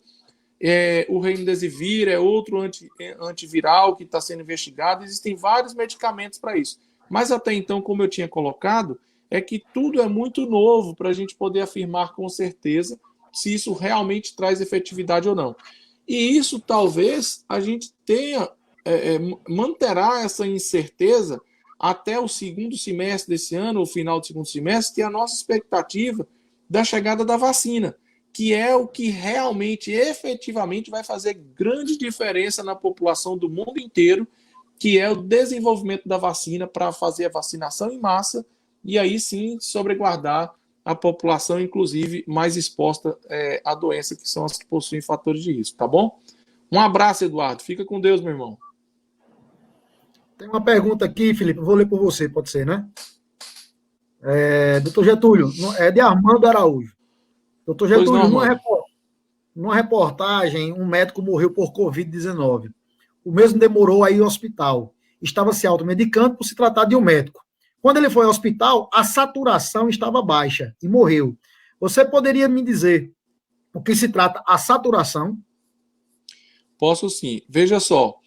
C: O remdesivir é outro antiviral que está sendo investigado. Existem vários medicamentos para isso. Mas até então, como eu tinha colocado, é que tudo é muito novo para a gente poder afirmar com certeza se isso realmente traz efetividade ou não. E isso talvez a gente manterá essa incerteza até o segundo semestre desse ano, o final do segundo semestre, que é a nossa expectativa da chegada da vacina, que é o que realmente, efetivamente, vai fazer grande diferença na população do mundo inteiro, que é o desenvolvimento da vacina para fazer a vacinação em massa e aí sim sobreguardar a população, inclusive, mais exposta à doença, que são as que possuem fatores de risco, tá bom? Um abraço, Eduardo. Fica com Deus, meu irmão.
B: Tem uma pergunta aqui, Felipe, vou ler por você, pode ser, né? Doutor Getúlio, é de Armando Araújo. Doutor Getúlio, numa reportagem, um médico morreu por Covid-19. O mesmo demorou a ir ao hospital. Estava se automedicando por se tratar de um médico. Quando ele foi ao hospital, a saturação estava baixa e morreu. Você poderia me dizer o que se trata a saturação?
C: Posso sim. Veja só,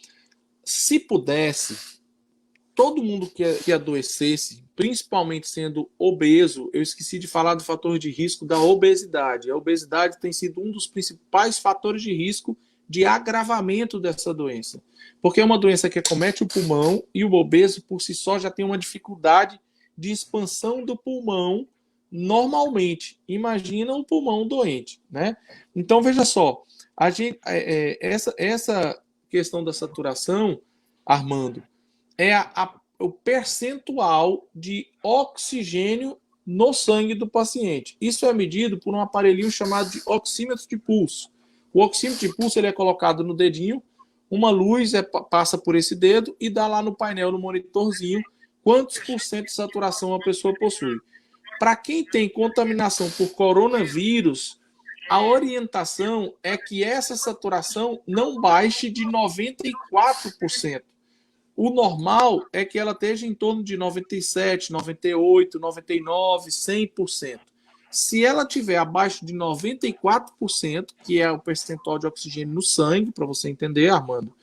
C: se pudesse, todo mundo que adoecesse, principalmente sendo obeso, eu esqueci de falar do fator de risco da obesidade. A obesidade tem sido um dos principais fatores de risco de agravamento dessa doença. Porque é uma doença que acomete o pulmão e o obeso, por si só, já tem uma dificuldade de expansão do pulmão normalmente. Imagina um pulmão doente, né? Então, veja só, essa questão da saturação, Armando, é o percentual de oxigênio no sangue do paciente. Isso é medido por um aparelhinho chamado de oxímetro de pulso. O oxímetro de pulso ele é colocado no dedinho, uma luz passa por esse dedo e dá lá no painel, no monitorzinho, quantos por cento de saturação a pessoa possui. Para quem tem contaminação por coronavírus, a orientação é que essa saturação não baixe de 94%. O normal é que ela esteja em torno de 97%, 98%, 99%, 100%. Se ela tiver abaixo de 94%, que é o percentual de oxigênio no sangue, para você entender, Armando,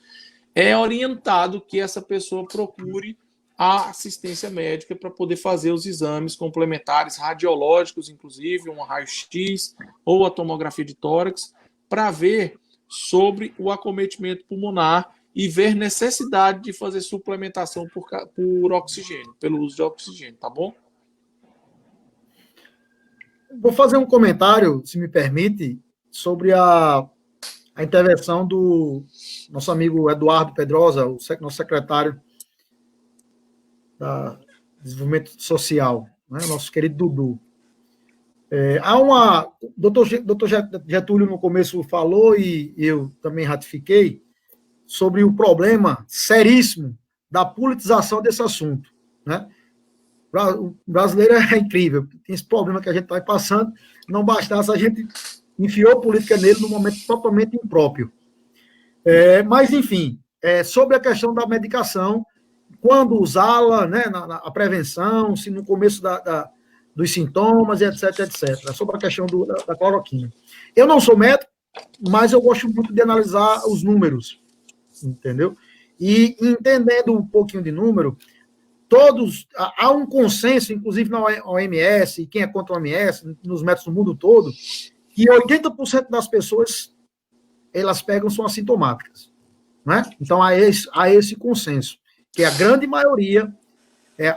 C: é orientado que essa pessoa procure a assistência médica para poder fazer os exames complementares, radiológicos, inclusive, um raio-x ou a tomografia de tórax, para ver sobre o acometimento pulmonar e ver necessidade de fazer suplementação por oxigênio, pelo uso de oxigênio, tá bom?
B: Vou fazer um comentário, se me permite, sobre a intervenção do nosso amigo Eduardo Pedrosa, o nosso secretário da Desenvolvimento Social, né, nosso querido Dudu. Doutor Getúlio no começo falou, e eu também ratifiquei, sobre o problema seríssimo da politização desse assunto, né? O brasileiro é incrível, tem esse problema que a gente está passando, não bastasse a gente enfiou política nele num momento totalmente impróprio. Mas, enfim, sobre a questão da medicação, quando usá-la, né, a prevenção, se no começo dos sintomas, etc, etc. Sobre a questão da cloroquina. Eu não sou médico, mas eu gosto muito de analisar os números, entendeu? E entendendo um pouquinho de número, há um consenso, inclusive na OMS, e quem é contra a OMS, nos médicos do mundo todo, que 80% das pessoas, elas são assintomáticas, né? Então, há esse consenso, que a grande maioria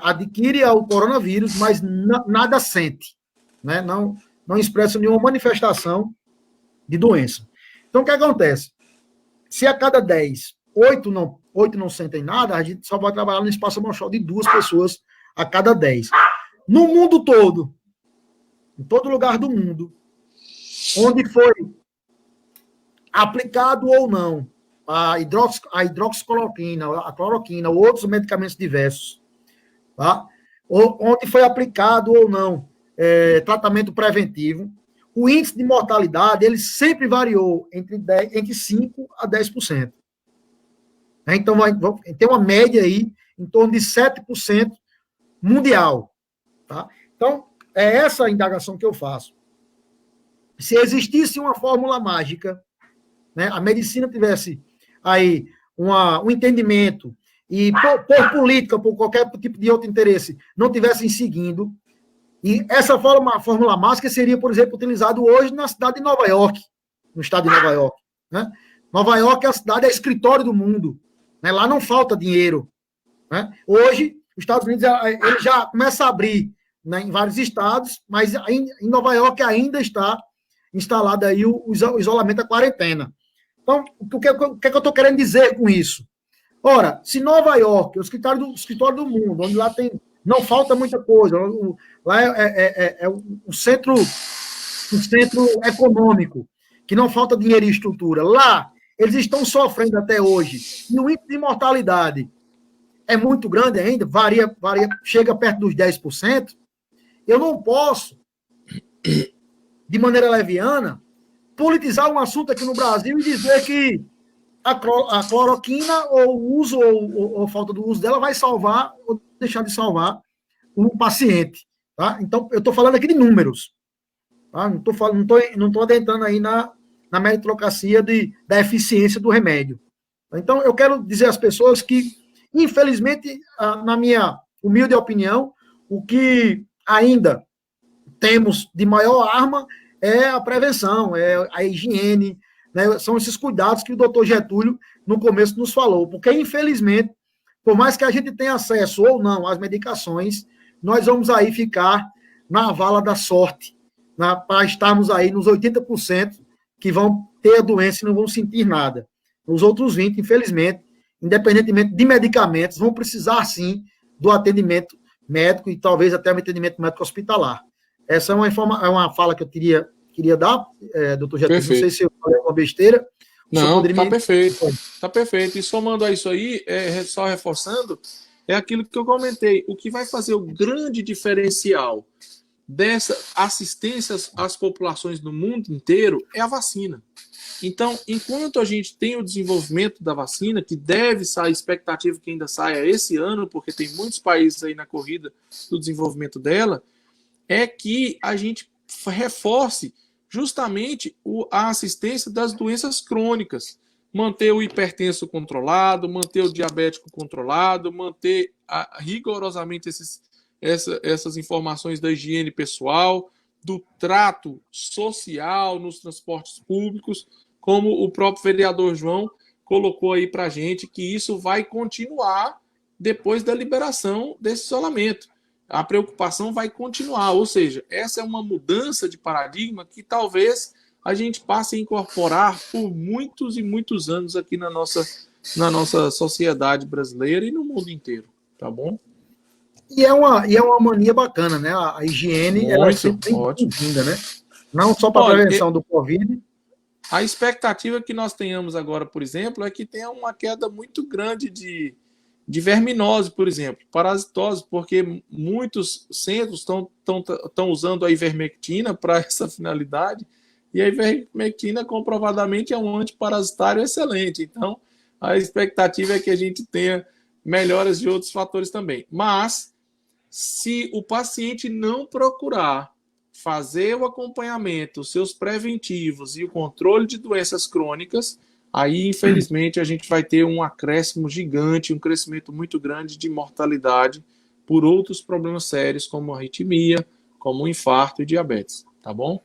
B: adquire o coronavírus, mas nada sente, né? Não expressa nenhuma manifestação de doença. Então, o que acontece? Se a cada 10, 8 não sentem nada, a gente só vai trabalhar no espaço amostral de 2 pessoas a cada 10. No mundo todo, em todo lugar do mundo, onde foi aplicado ou não a hidroxicloroquina, a cloroquina ou outros medicamentos diversos, tá? Onde foi aplicado ou não tratamento preventivo, o índice de mortalidade ele sempre variou entre 5% a 10%. Então, tem uma média aí em torno de 7% mundial. Tá? Então, é essa a indagação que eu faço. Se existisse uma fórmula mágica, né, a medicina tivesse aí um entendimento e por política, por qualquer tipo de outro interesse, não tivessem seguindo, e essa fórmula mágica seria, por exemplo, utilizada hoje na cidade de Nova York, no estado de Nova York. Né? Nova York é a cidade, é escritório do mundo. Né? Lá não falta dinheiro. Né? Hoje, os Estados Unidos ele já começa a abrir, né, em vários estados, mas em Nova York ainda está instalado aí o isolamento, a quarentena. Então, o que eu estou querendo dizer com isso? Ora, se Nova York, o escritório do mundo, onde lá não falta muita coisa, lá é um centro econômico, que não falta dinheiro e estrutura, lá eles estão sofrendo até hoje, e o índice de mortalidade é muito grande ainda, varia, chega perto dos 10%, eu não posso, de maneira leviana, politizar um assunto aqui no Brasil e dizer que a cloroquina, ou o uso ou falta do uso dela, vai salvar ou deixar de salvar um paciente. Tá? Então, eu estou falando aqui de números. Tá? Não estou adentrando aí na meritocracia da eficiência do remédio. Então, eu quero dizer às pessoas que, infelizmente, na minha humilde opinião, o que ainda temos de maior arma é a prevenção, é a higiene, né? São esses cuidados que o doutor Getúlio, no começo, nos falou, porque, infelizmente, por mais que a gente tenha acesso ou não às medicações, nós vamos aí ficar na vala da sorte, para estarmos aí nos 80% que vão ter a doença e não vão sentir nada. Os outros 20%, infelizmente, independentemente de medicamentos, vão precisar, sim, do atendimento médico e talvez até o atendimento médico hospitalar. Essa é uma fala que eu queria dar, doutor Getúlio. Perfeito. Não sei se eu falei uma besteira.
C: Não, está perfeito. Está perfeito. E somando a isso aí, só reforçando, é aquilo que eu comentei. O que vai fazer o grande diferencial dessa assistência às populações no mundo inteiro é a vacina. Então, enquanto a gente tem o desenvolvimento da vacina, que deve sair, expectativa que ainda saia esse ano, porque tem muitos países aí na corrida do desenvolvimento dela, é que a gente reforce justamente a assistência das doenças crônicas, manter o hipertenso controlado, manter o diabético controlado, manter rigorosamente essas informações da higiene pessoal, do trato social nos transportes públicos, como o próprio vereador João colocou aí para a gente, que isso vai continuar depois da liberação desse isolamento. A preocupação vai continuar, ou seja, essa é uma mudança de paradigma que talvez a gente passe a incorporar por muitos e muitos anos aqui na nossa sociedade brasileira e no mundo inteiro, tá bom?
B: E é uma mania bacana, né? A higiene ela é sempre bem-vinda, né? Não só para a prevenção do Covid.
C: A expectativa que nós tenhamos agora, por exemplo, é que tenha uma queda muito grande de verminose, por exemplo, parasitose, porque muitos centros estão usando a ivermectina para essa finalidade, e a ivermectina comprovadamente é um antiparasitário excelente. Então, a expectativa é que a gente tenha melhoras de outros fatores também. Mas, se o paciente não procurar fazer o acompanhamento, os seus preventivos e o controle de doenças crônicas, aí, infelizmente, a gente vai ter um acréscimo gigante, um crescimento muito grande de mortalidade por outros problemas sérios, como arritmia, como o infarto e diabetes. Tá bom?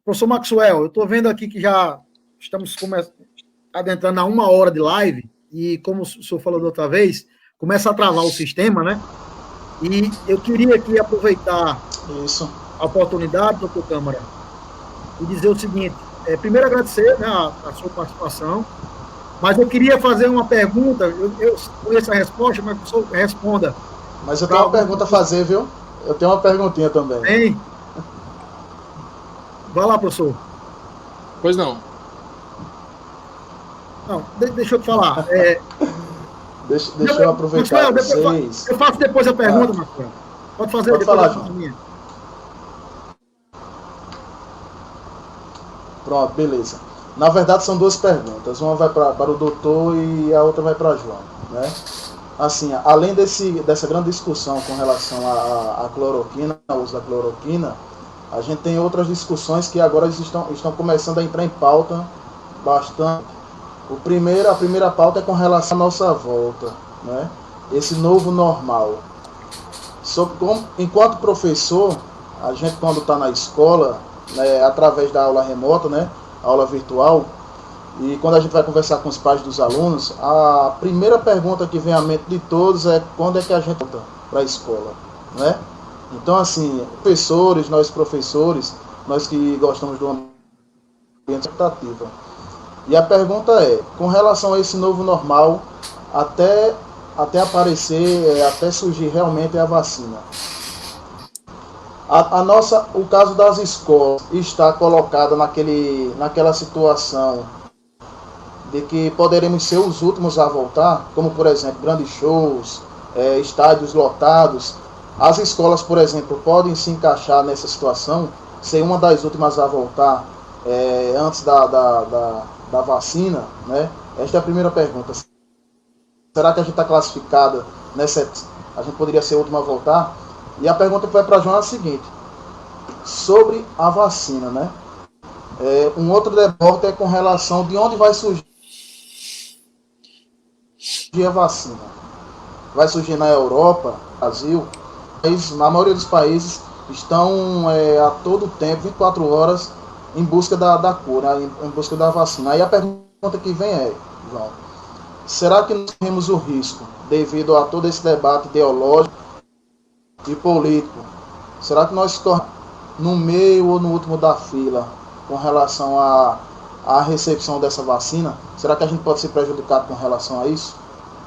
B: Professor Maxwell, eu estou vendo aqui que já estamos adentrando a 1 hora de live, e como o senhor falou da outra vez, começa a travar o sistema, né? E eu queria aqui aproveitar a oportunidade, doutor Câmara, e dizer o seguinte: primeiro agradecer, né, a sua participação, mas eu queria fazer uma pergunta, eu conheço a resposta, mas que o senhor responda.
A: Mas eu tenho uma pergunta a fazer, viu? Eu tenho uma perguntinha também.
B: Tem? Vai lá, professor.
C: Pois não.
B: Não, deixa eu te falar.
A: Deixa eu aproveitar vocês.
B: Eu faço depois a pergunta, Marcelo. Pode fazer
A: Pode
B: depois
A: falar,
B: a
A: João.
B: minha.
A: Pronto, beleza. Na verdade, são duas perguntas. Uma vai para o doutor e a outra vai para João, né? Assim, além dessa grande discussão com relação à cloroquina, ao uso da cloroquina, a gente tem outras discussões que agora estão começando a entrar em pauta bastante. A primeira pauta é com relação à nossa volta, né? Esse novo normal. Enquanto professor, a gente quando está na escola, né, através da aula remota, né, aula virtual, e quando a gente vai conversar com os pais dos alunos, a primeira pergunta que vem à mente de todos é quando é que a gente volta para a escola, né? Então, assim, nós professores, nós que gostamos do ambiente expectativa. E a pergunta é, com relação a esse novo normal, até aparecer, até surgir realmente a vacina. O caso das escolas está colocada naquela situação de que poderemos ser os últimos a voltar, como por exemplo, grandes shows, estádios lotados. As escolas, por exemplo, podem se encaixar nessa situação, ser uma das últimas a voltar antes da vacina, né? Esta é a primeira pergunta. Será que a gente está classificada nessa? A gente poderia ser a última a voltar? E a pergunta que vai para João é a seguinte: sobre a vacina, né? Um outro debate é com relação de onde vai surgir a vacina. Vai surgir na Europa, Brasil, na maioria dos países estão a todo tempo, 24 horas, em busca da cura, né? Em busca da vacina. Aí a pergunta que vem é, João, será que nós temos o risco, devido a todo esse debate ideológico e político, será que nós estamos no meio ou no último da fila com relação à recepção dessa vacina? Será que a gente pode ser prejudicado com relação a isso?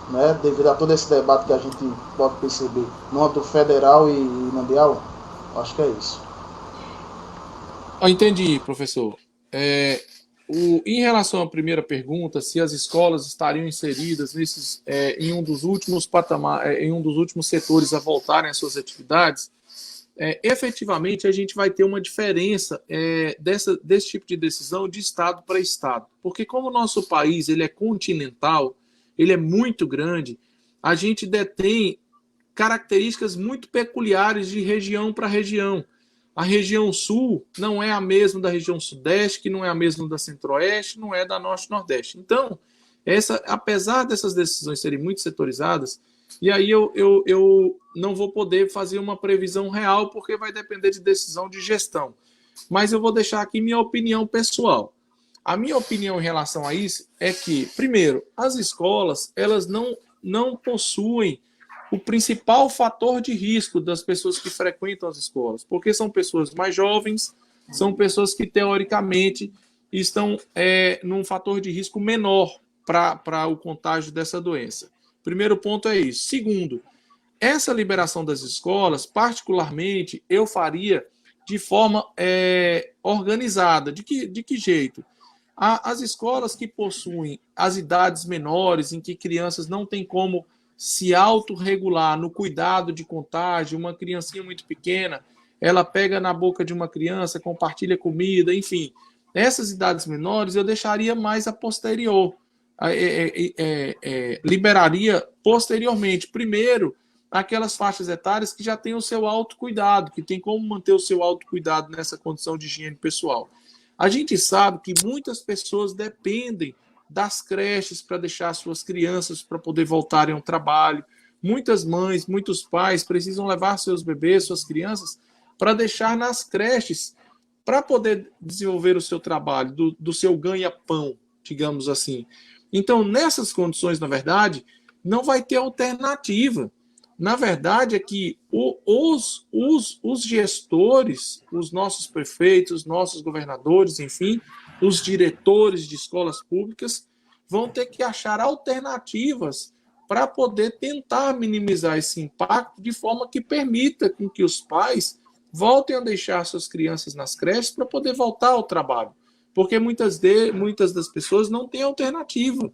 A: Né? Devido a todo esse debate que a gente pode perceber no âmbito federal e mundial? Acho que é isso.
C: Entendi, professor. Em relação à primeira pergunta, se as escolas estariam inseridas em um dos últimos em um dos últimos setores a voltarem às suas atividades, efetivamente a gente vai ter uma diferença desse tipo de decisão de estado para estado, porque como o nosso país ele é continental, ele é muito grande, a gente detém características muito peculiares de região para região. A região sul não é a mesma da região sudeste, que não é a mesma da centro-oeste, não é da norte-nordeste. Então, apesar dessas decisões serem muito setorizadas, e aí eu não vou poder fazer uma previsão real, porque vai depender de decisão de gestão. Mas eu vou deixar aqui minha opinião pessoal. A minha opinião em relação a isso é que, primeiro, as escolas elas não possuem o principal fator de risco das pessoas que frequentam as escolas, porque são pessoas mais jovens, são pessoas que, teoricamente, estão num fator de risco menor para o contágio dessa doença. Primeiro ponto é isso. Segundo, essa liberação das escolas, particularmente, eu faria de forma organizada. De que jeito? As escolas que possuem as idades menores, em que crianças não têm como se autorregular no cuidado de contágio, uma criancinha muito pequena, ela pega na boca de uma criança, compartilha comida, enfim. Essas idades menores eu deixaria mais a posterior. Liberaria posteriormente. Primeiro, aquelas faixas etárias que já têm o seu autocuidado, que tem como manter o seu autocuidado nessa condição de higiene pessoal. A gente sabe que muitas pessoas dependem das creches para deixar suas crianças para poder voltarem ao trabalho. Muitas mães, muitos pais precisam levar seus bebês, suas crianças, para deixar nas creches para poder desenvolver o seu trabalho, do seu ganha-pão, digamos assim. Então, nessas condições, na verdade, não vai ter alternativa. Na verdade, é que os gestores, os nossos prefeitos, os nossos governadores, enfim, os diretores de escolas públicas vão ter que achar alternativas para poder tentar minimizar esse impacto de forma que permita com que os pais voltem a deixar suas crianças nas creches para poder voltar ao trabalho. Porque muitas das pessoas não têm alternativa.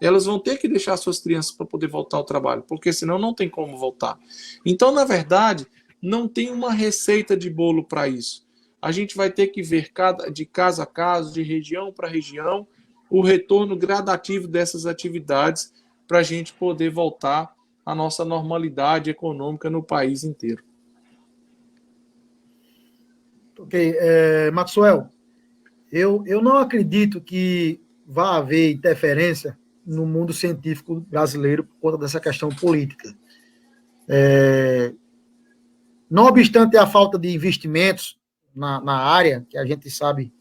C: Elas vão ter que deixar suas crianças para poder voltar ao trabalho, porque senão não tem como voltar. Então, na verdade, não tem uma receita de bolo para isso. A gente vai ter que ver de casa a casa, de região para região, o retorno gradativo dessas atividades para a gente poder voltar à nossa normalidade econômica no país inteiro.
B: Ok. Maxwell, eu não acredito que vá haver interferência no mundo científico brasileiro por conta dessa questão política. Não obstante a falta de investimentos na área, que a gente sabe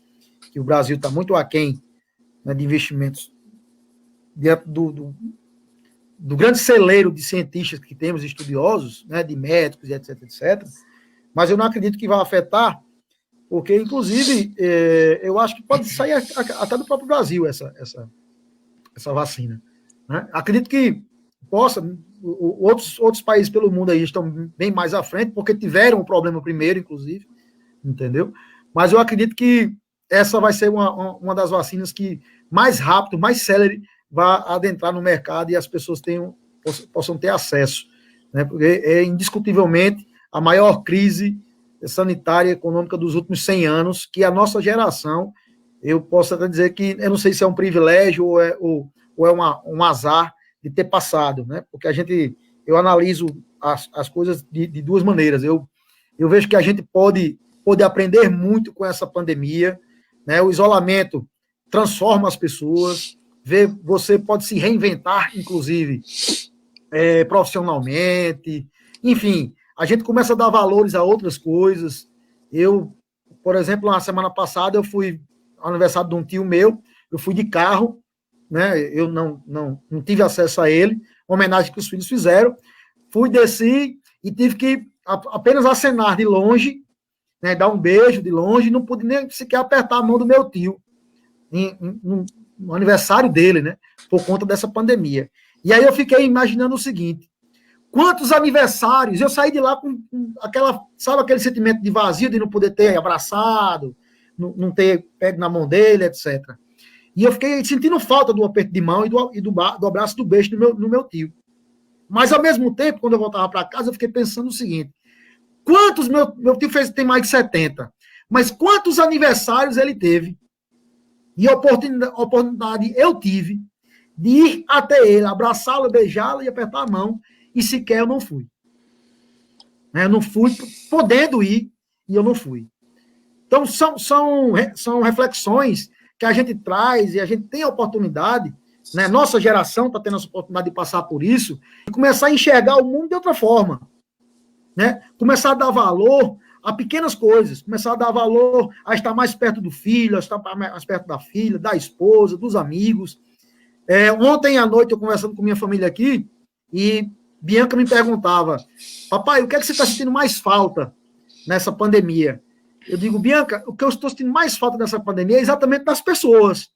B: que o Brasil está muito aquém, né, de investimentos dentro do grande celeiro de cientistas que temos, estudiosos, né, de médicos, etc, etc. Mas eu não acredito que vai afetar, porque, inclusive, eu acho que pode sair até do próprio Brasil essa vacina. Né? Acredito que possa, outros países pelo mundo aí estão bem mais à frente, porque tiveram o problema primeiro, inclusive, entendeu? Mas eu acredito que essa vai ser uma das vacinas que mais rápido, mais célere, vai adentrar no mercado e as pessoas possam ter acesso. Né? Porque é indiscutivelmente a maior crise sanitária e econômica dos últimos 100 anos, que a nossa geração, eu posso até dizer que, eu não sei se é um privilégio ou é um azar de ter passado, né? Porque eu analiso as coisas de duas maneiras. Eu vejo que a gente pode aprender muito com essa pandemia, né? O isolamento transforma as pessoas, você pode se reinventar, inclusive, profissionalmente, enfim, a gente começa a dar valores a outras coisas. Eu, por exemplo, na semana passada, eu fui ao aniversário de um tio meu, eu fui de carro, né? Eu não tive acesso a ele, homenagem que os filhos fizeram, desci e tive que apenas acenar de longe, né, dar um beijo de longe, não pude nem sequer apertar a mão do meu tio no aniversário dele, né, por conta dessa pandemia. E aí eu fiquei imaginando o seguinte: quantos aniversários, eu saí de lá com sabe aquele sentimento de vazio, de não poder ter abraçado, não ter pego na mão dele, etc. E eu fiquei sentindo falta do aperto de mão e do abraço, do beijo no meu tio. Mas, ao mesmo tempo, quando eu voltava para casa, eu fiquei pensando o seguinte: quantos, meu tio tem mais de 70, mas quantos aniversários ele teve? E oportunidade eu tive de ir até ele, abraçá-lo, beijá-lo e apertar a mão, e sequer eu não fui. Eu não fui podendo ir, e eu não fui. Então, são reflexões que a gente traz e a gente tem a oportunidade, né? Nossa geração está tendo essa oportunidade de passar por isso e começar a enxergar o mundo de outra forma. Né? Começar a dar valor a pequenas coisas, começar a dar valor a estar mais perto do filho, a estar mais perto da filha, da esposa, dos amigos. Ontem à noite, eu conversando com minha família aqui, e Bianca me perguntava: papai, o que é que você está sentindo mais falta nessa pandemia? Eu digo: Bianca, o que eu estou sentindo mais falta dessa pandemia é exatamente das pessoas,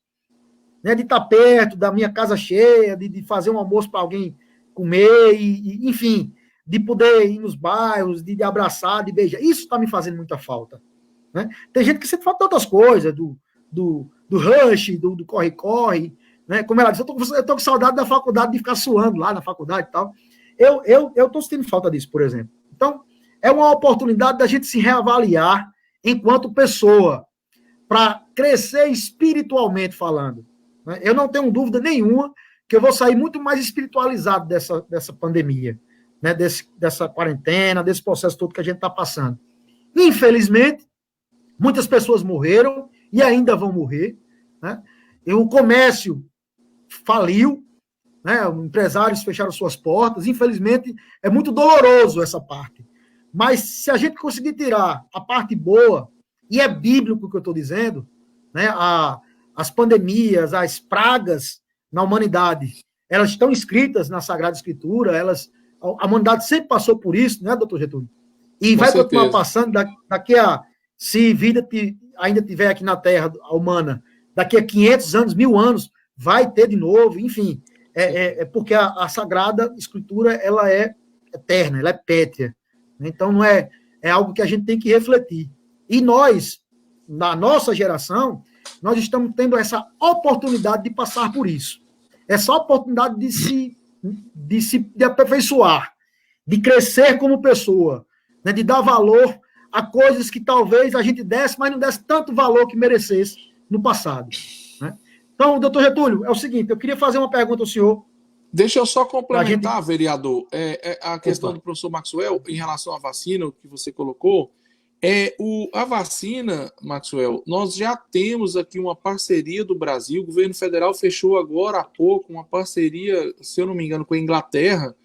B: né? De estar perto, da minha casa cheia, de fazer um almoço para alguém comer, enfim, de poder ir nos bairros, de abraçar, de beijar. Isso está me fazendo muita falta. Né? Tem gente que sente falta de outras coisas, do rush, do corre-corre. Né? Como ela disse, eu estou com saudade da faculdade, de ficar suando lá na faculdade e tal. Eu estou sentindo falta disso, por exemplo. Então, é uma oportunidade da gente se reavaliar enquanto pessoa, para crescer espiritualmente falando. Né? Eu não tenho dúvida nenhuma que eu vou sair muito mais espiritualizado dessa pandemia, né? Dessa quarentena, desse processo todo que a gente está passando. Infelizmente, muitas pessoas morreram e ainda vão morrer. Né? O comércio faliu, né? Empresários fecharam suas portas. Infelizmente, é muito doloroso essa parte. Mas se a gente conseguir tirar a parte boa, e é bíblico o que eu estou dizendo, né? As pandemias, as pragas na humanidade, elas estão escritas na Sagrada Escritura, a humanidade sempre passou por isso, né, doutor Getúlio? E vai continuar passando daqui a, se vida ainda tiver aqui na Terra humana, daqui a 500 anos, 1000 anos, vai ter de novo, enfim, porque a Sagrada Escritura, ela é eterna, ela é pétrea. Então, não é é algo que a gente tem que refletir. E nós, na nossa geração, nós estamos tendo essa oportunidade de passar por isso. Essa oportunidade de aperfeiçoar, de crescer como pessoa, né, de dar valor a coisas que talvez a gente desse, mas não desse tanto valor que merecesse no passado. Né? Então, doutor Getúlio, é o seguinte, eu queria fazer uma pergunta ao senhor.
C: Deixa eu só complementar, vereador, a questão do professor Maxwell em relação à vacina que você colocou. A vacina, Maxwell, nós já temos aqui uma parceria do Brasil, o governo federal fechou agora há pouco uma parceria, se eu não me engano, com a Inglaterra,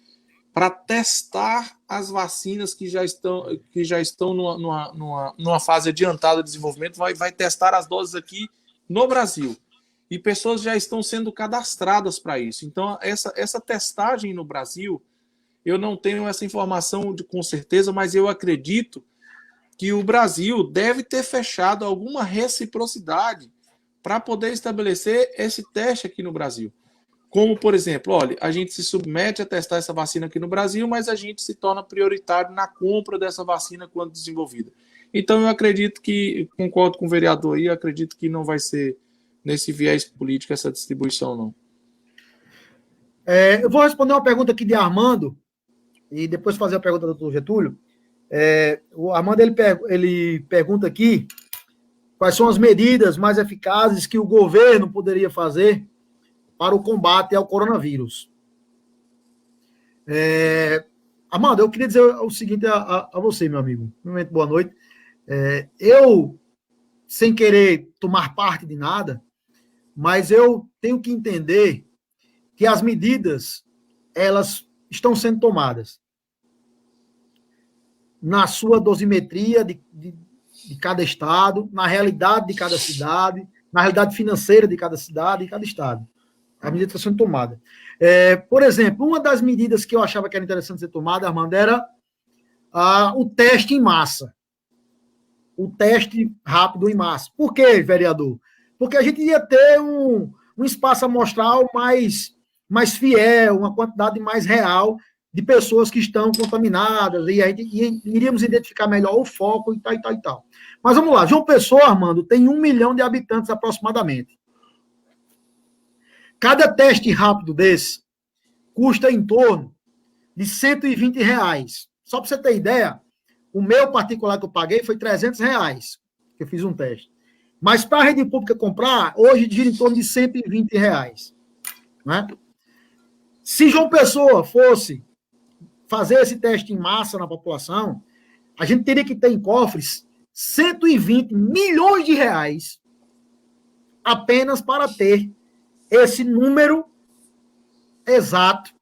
C: para testar as vacinas que já estão numa fase adiantada de desenvolvimento, vai testar as doses aqui no Brasil. E pessoas já estão sendo cadastradas para isso. Então, essa testagem no Brasil, eu não tenho essa informação com certeza, mas eu acredito que o Brasil deve ter fechado alguma reciprocidade para poder estabelecer esse teste aqui no Brasil. Como, por exemplo, olha, a gente se submete a testar essa vacina aqui no Brasil, mas a gente se torna prioritário na compra dessa vacina quando desenvolvida. Então, eu acredito que, concordo com o vereador aí, eu acredito que não vai ser nesse viés político essa distribuição, não.
B: Eu vou responder uma pergunta aqui de Armando, e depois fazer a pergunta do doutor Getúlio. O Armando ele pergunta aqui quais são as medidas mais eficazes que o governo poderia fazer para o combate ao coronavírus. Armando, eu queria dizer o seguinte a você, meu amigo. Primeiramente, boa noite. Eu, sem querer tomar parte de nada, mas eu tenho que entender que as medidas, elas estão sendo tomadas na sua dosimetria de cada estado, na realidade de cada cidade, na realidade financeira de cada cidade e cada estado. A medida está sendo tomada. Por exemplo, uma das medidas que eu achava que era interessante ser tomada, Armando, era o teste em massa. O teste rápido em massa. Por quê, vereador? Porque a gente ia ter um espaço amostral mais fiel, uma quantidade mais real de pessoas que estão contaminadas, e aí iríamos identificar melhor o foco e tal, e tal, e tal. Mas vamos lá, João Pessoa, Armando, tem 1 milhão de habitantes aproximadamente. Cada teste rápido desse custa em torno de R$120. Só para você ter ideia, o meu particular que eu paguei foi R$300, que eu fiz um teste. Mas para a rede pública comprar, hoje gira em torno de R$120. Né? Se João Pessoa fosse fazer esse teste em massa na população, a gente teria que ter em cofres 120 milhões de reais apenas para ter esse número exato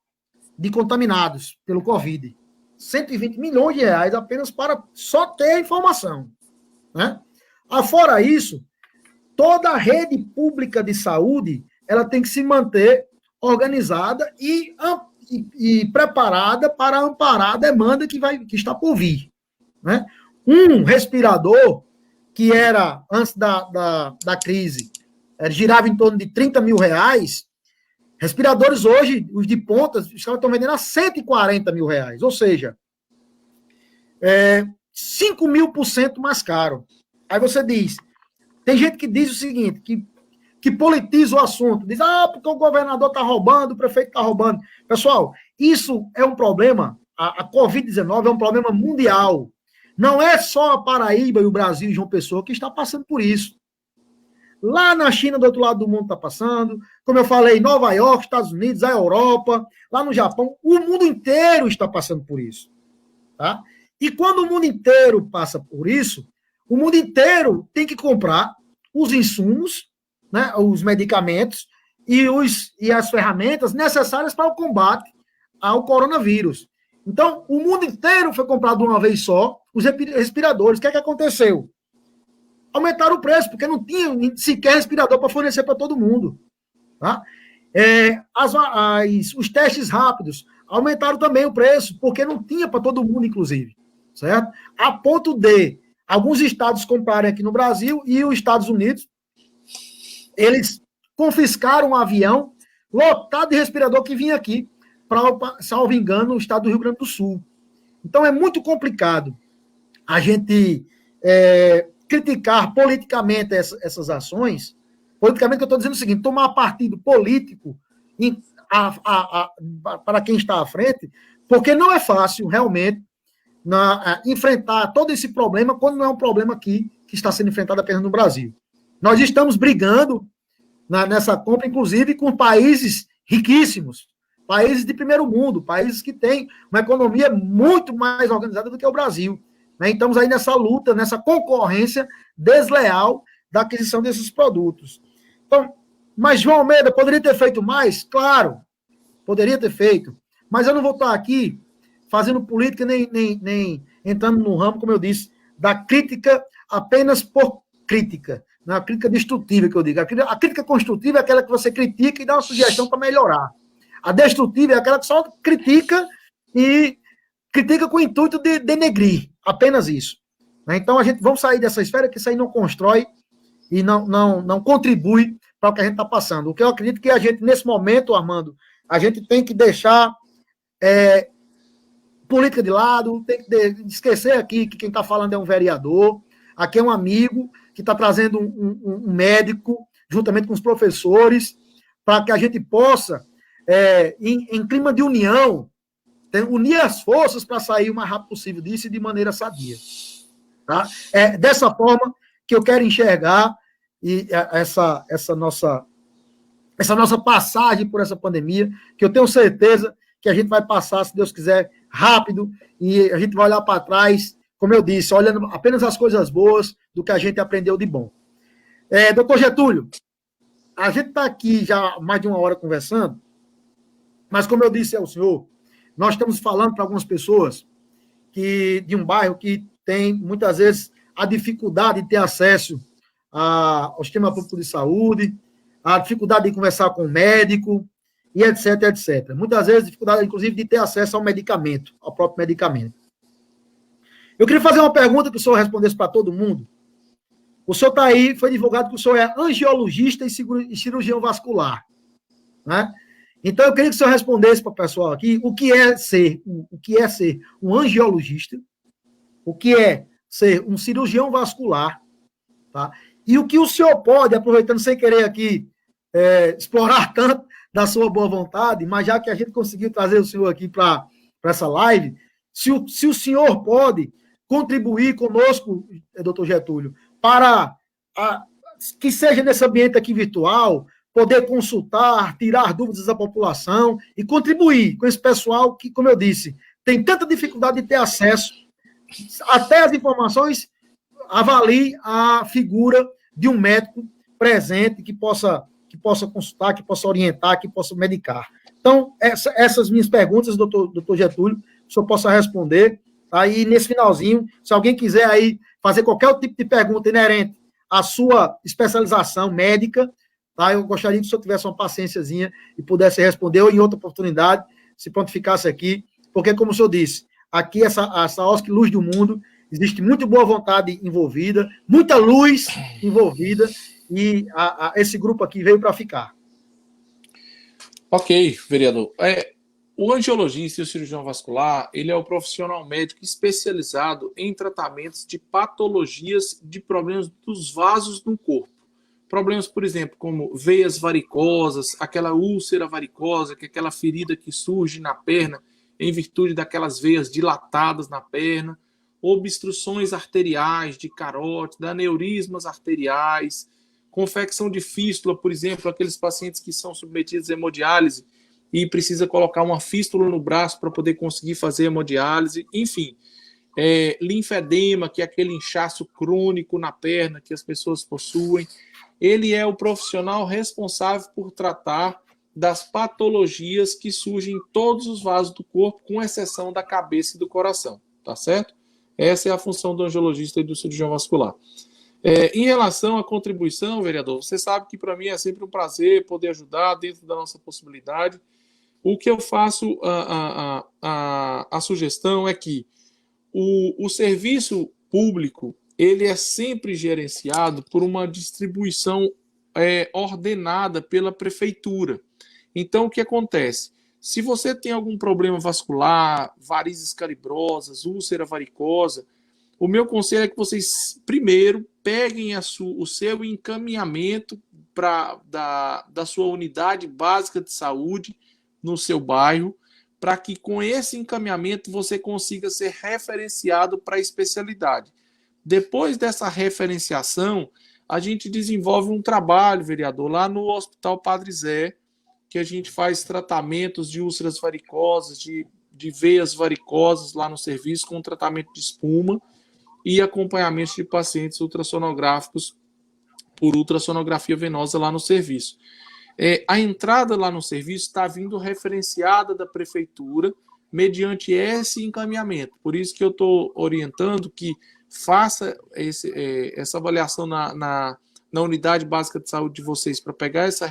B: de contaminados pelo Covid. 120 milhões de reais apenas para só ter a informação. Né? Fora isso, toda a rede pública de saúde ela tem que se manter organizada e preparada para amparar a demanda que está por vir. Né? Um respirador, que era, antes da crise, girava em torno de R$30 mil, respiradores hoje, os de ponta, os caras estão vendendo a R$140 mil, ou seja, 5.000% mais caro. Aí você diz, tem gente que diz o seguinte, que politiza o assunto, diz, porque o governador está roubando, o prefeito está roubando. Pessoal, isso é um problema, a Covid-19 é um problema mundial. Não é só a Paraíba e o Brasil e João Pessoa que está passando por isso. Lá na China, do outro lado do mundo, está passando. Como eu falei, Nova York, Estados Unidos, a Europa, lá no Japão, o mundo inteiro está passando por isso. Tá? E quando o mundo inteiro passa por isso, o mundo inteiro tem que comprar os insumos, né, os medicamentos e as ferramentas necessárias para o combate ao coronavírus. Então, o mundo inteiro foi comprado de uma vez só, os respiradores. O que é que aconteceu? Aumentaram o preço, porque não tinha sequer respirador para fornecer para todo mundo. Tá? Os testes rápidos aumentaram também o preço, porque não tinha para todo mundo, inclusive. Certo? A ponto de alguns estados comprarem aqui no Brasil e os Estados Unidos, eles confiscaram um avião lotado de respirador que vinha aqui para, salvo engano, o estado do Rio Grande do Sul. Então, é muito complicado. a gente criticar politicamente essas ações, politicamente eu estou dizendo o seguinte, tomar partido político para quem está à frente, porque não é fácil, realmente, enfrentar todo esse problema quando não é um problema que está sendo enfrentado apenas no Brasil. Nós estamos brigando nessa compra, inclusive, com países riquíssimos, países de primeiro mundo, países que têm uma economia muito mais organizada do que o Brasil. Né? Então, estamos aí nessa luta, nessa concorrência desleal da aquisição desses produtos. Então, mas João Almeida poderia ter feito mais? Claro, poderia ter feito. Mas eu não vou estar aqui fazendo política, nem entrando no ramo, como eu disse, da crítica apenas por crítica. Não é a crítica destrutiva que eu digo. A crítica construtiva é aquela que você critica e dá uma sugestão para melhorar. A destrutiva é aquela que só critica e critica com o intuito de denegrir. Apenas isso. Então, vamos sair dessa esfera, que isso aí não constrói e não contribui para o que a gente está passando. O que eu acredito que a gente, nesse momento, Armando, a gente tem que deixar política de lado, tem que esquecer aqui que quem está falando é um vereador, aqui é um amigo que está trazendo um médico, juntamente com os professores, para que a gente possa, em clima de união, unir as forças para sair o mais rápido possível disso e de maneira sadia. Tá? É dessa forma que eu quero enxergar essa nossa passagem por essa pandemia, que eu tenho certeza que a gente vai passar, se Deus quiser, rápido, e a gente vai olhar para trás, como eu disse, olhando apenas as coisas boas do que a gente aprendeu de bom. Doutor Getúlio, a gente está aqui já mais de uma hora conversando, mas como eu disse ao senhor, nós estamos falando para algumas pessoas de um bairro que tem, muitas vezes, a dificuldade de ter acesso ao sistema público de saúde, a dificuldade de conversar com o médico, e etc, etc. Muitas vezes, dificuldade, inclusive, de ter acesso ao medicamento, ao próprio medicamento. Eu queria fazer uma pergunta que o senhor respondesse para todo mundo. O senhor está aí, foi divulgado que o senhor é angiologista e cirurgião vascular. Né? Então, eu queria que o senhor respondesse para o pessoal aqui o que é ser um angiologista, o que é ser um cirurgião vascular, tá? E o que o senhor pode, aproveitando sem querer aqui explorar tanto da sua boa vontade, mas já que a gente conseguiu trazer o senhor aqui para essa live, se o senhor pode contribuir conosco, doutor Getúlio, para que seja nesse ambiente aqui virtual, poder consultar, tirar dúvidas da população e contribuir com esse pessoal que, como eu disse, tem tanta dificuldade de ter acesso até as informações, avalie a figura de um médico presente que possa consultar, que possa orientar, que possa medicar. Então, essas minhas perguntas, doutor Getúlio, o senhor possa responder. Aí, nesse finalzinho, se alguém quiser aí fazer qualquer tipo de pergunta inerente à sua especialização médica, tá? Eu gostaria que o senhor tivesse uma paciênciazinha e pudesse responder, ou em outra oportunidade, se prontificasse aqui, porque, como o senhor disse, aqui essa OSC Luz do Mundo, existe muita boa vontade envolvida, muita luz envolvida, e esse grupo aqui veio para ficar.
C: Ok, vereador. O angiologista e o cirurgião vascular, ele é o profissional médico especializado em tratamentos de patologias de problemas dos vasos no corpo. Problemas, por exemplo, como veias varicosas, aquela úlcera varicosa, que é aquela ferida que surge na perna em virtude daquelas veias dilatadas na perna, obstruções arteriais de carótida, aneurismas arteriais, confecção de fístula, por exemplo, aqueles pacientes que são submetidos à hemodiálise e precisa colocar uma fístula no braço para poder conseguir fazer hemodiálise, enfim. Linfedema, que é aquele inchaço crônico na perna que as pessoas possuem. Ele é o profissional responsável por tratar das patologias que surgem em todos os vasos do corpo, com exceção da cabeça e do coração, tá certo? Essa é a função do angiologista e do cirurgião vascular. Em relação à contribuição, vereador, você sabe que para mim é sempre um prazer poder ajudar dentro da nossa possibilidade. O que eu faço, a sugestão é que o serviço público, ele é sempre gerenciado por uma distribuição ordenada pela prefeitura. Então, o que acontece? Se você tem algum problema vascular, varizes calibrosas, úlcera varicosa, o meu conselho é que vocês primeiro peguem o seu encaminhamento da sua unidade básica de saúde no seu bairro, para que com esse encaminhamento você consiga ser referenciado para a especialidade. Depois dessa referenciação, a gente desenvolve um trabalho, vereador, lá no Hospital Padre Zé, que a gente faz tratamentos de úlceras varicosas, de veias varicosas lá no serviço, com tratamento de espuma e acompanhamento de pacientes ultrassonográficos por ultrassonografia venosa lá no serviço. A entrada lá no serviço está vindo referenciada da prefeitura mediante esse encaminhamento. Por isso que eu estou orientando que faça essa avaliação na unidade básica de saúde de vocês para pegar essa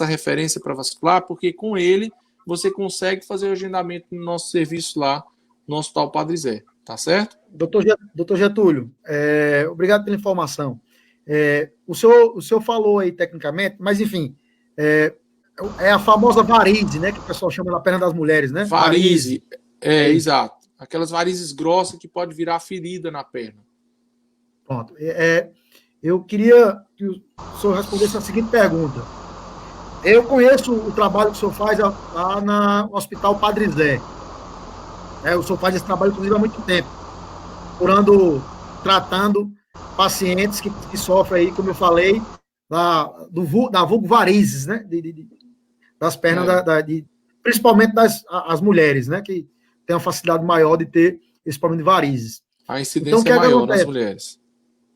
C: referência para vascular, porque com ele você consegue fazer o agendamento no nosso serviço lá no Hospital Padre Zé. Tá certo?
B: Doutor Getúlio, obrigado pela informação. O senhor falou aí tecnicamente, mas enfim, é a famosa varize, né? Que o pessoal chama na perna das mulheres, né?
C: Varize, exato. Aquelas varizes grossas que pode virar ferida na perna.
B: Pronto. Eu queria que o senhor respondesse a seguinte pergunta. Eu conheço o trabalho que o senhor faz lá no Hospital Padre Zé. O senhor faz esse trabalho, inclusive, há muito tempo, tratando pacientes que sofrem aí, como eu falei, da vulgo varizes, né? Das pernas, principalmente as mulheres, né? Que tem uma facilidade maior de ter esse problema de varizes.
C: A incidência é maior nas mulheres.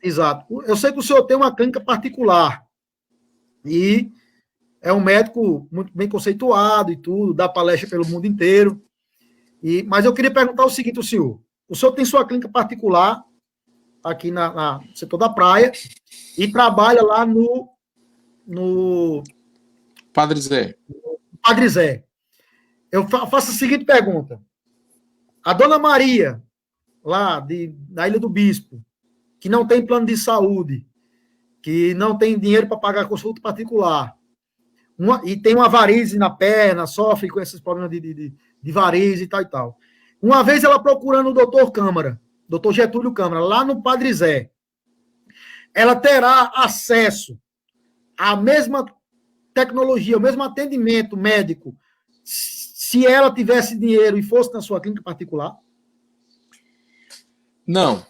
B: Exato. Eu sei que o senhor tem uma clínica particular e é um médico muito bem conceituado e tudo, dá palestra pelo mundo inteiro. Mas eu queria perguntar o seguinte, o senhor tem sua clínica particular aqui no setor da praia e trabalha lá no
C: Padre Zé.
B: Padre Zé. Eu faço a seguinte pergunta. A dona Maria, lá da Ilha do Bispo, que não tem plano de saúde, que não tem dinheiro para pagar consulta particular, e tem uma varize na perna, sofre com esses problemas de varize e tal. Uma vez ela procurando o doutor Getúlio Câmara, lá no Padre Zé, ela terá acesso à mesma tecnologia, ao mesmo atendimento médico, se ela tivesse dinheiro e fosse na sua clínica particular?
C: Não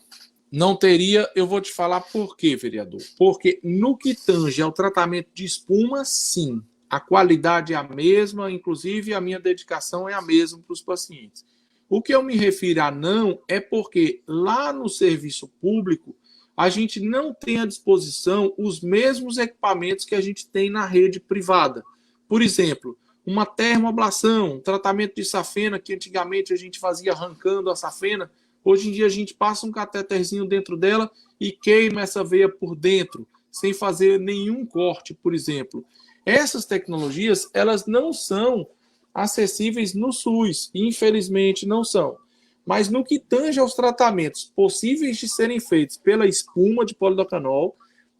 C: teria. Eu vou te falar por quê, vereador. Porque no que tange ao tratamento de espuma, sim. A qualidade é a mesma, inclusive a minha dedicação é a mesma para os pacientes. O que eu me refiro a não é porque lá no serviço público a gente não tem à disposição os mesmos equipamentos que a gente tem na rede privada. Por exemplo, uma termoablação, um tratamento de safena que antigamente a gente fazia arrancando a safena, hoje em dia a gente passa um cateterzinho dentro dela e queima essa veia por dentro, sem fazer nenhum corte, por exemplo. Essas tecnologias, elas não são acessíveis no SUS, infelizmente não são. Mas no que tange aos tratamentos possíveis de serem feitos pela espuma de polidocanol,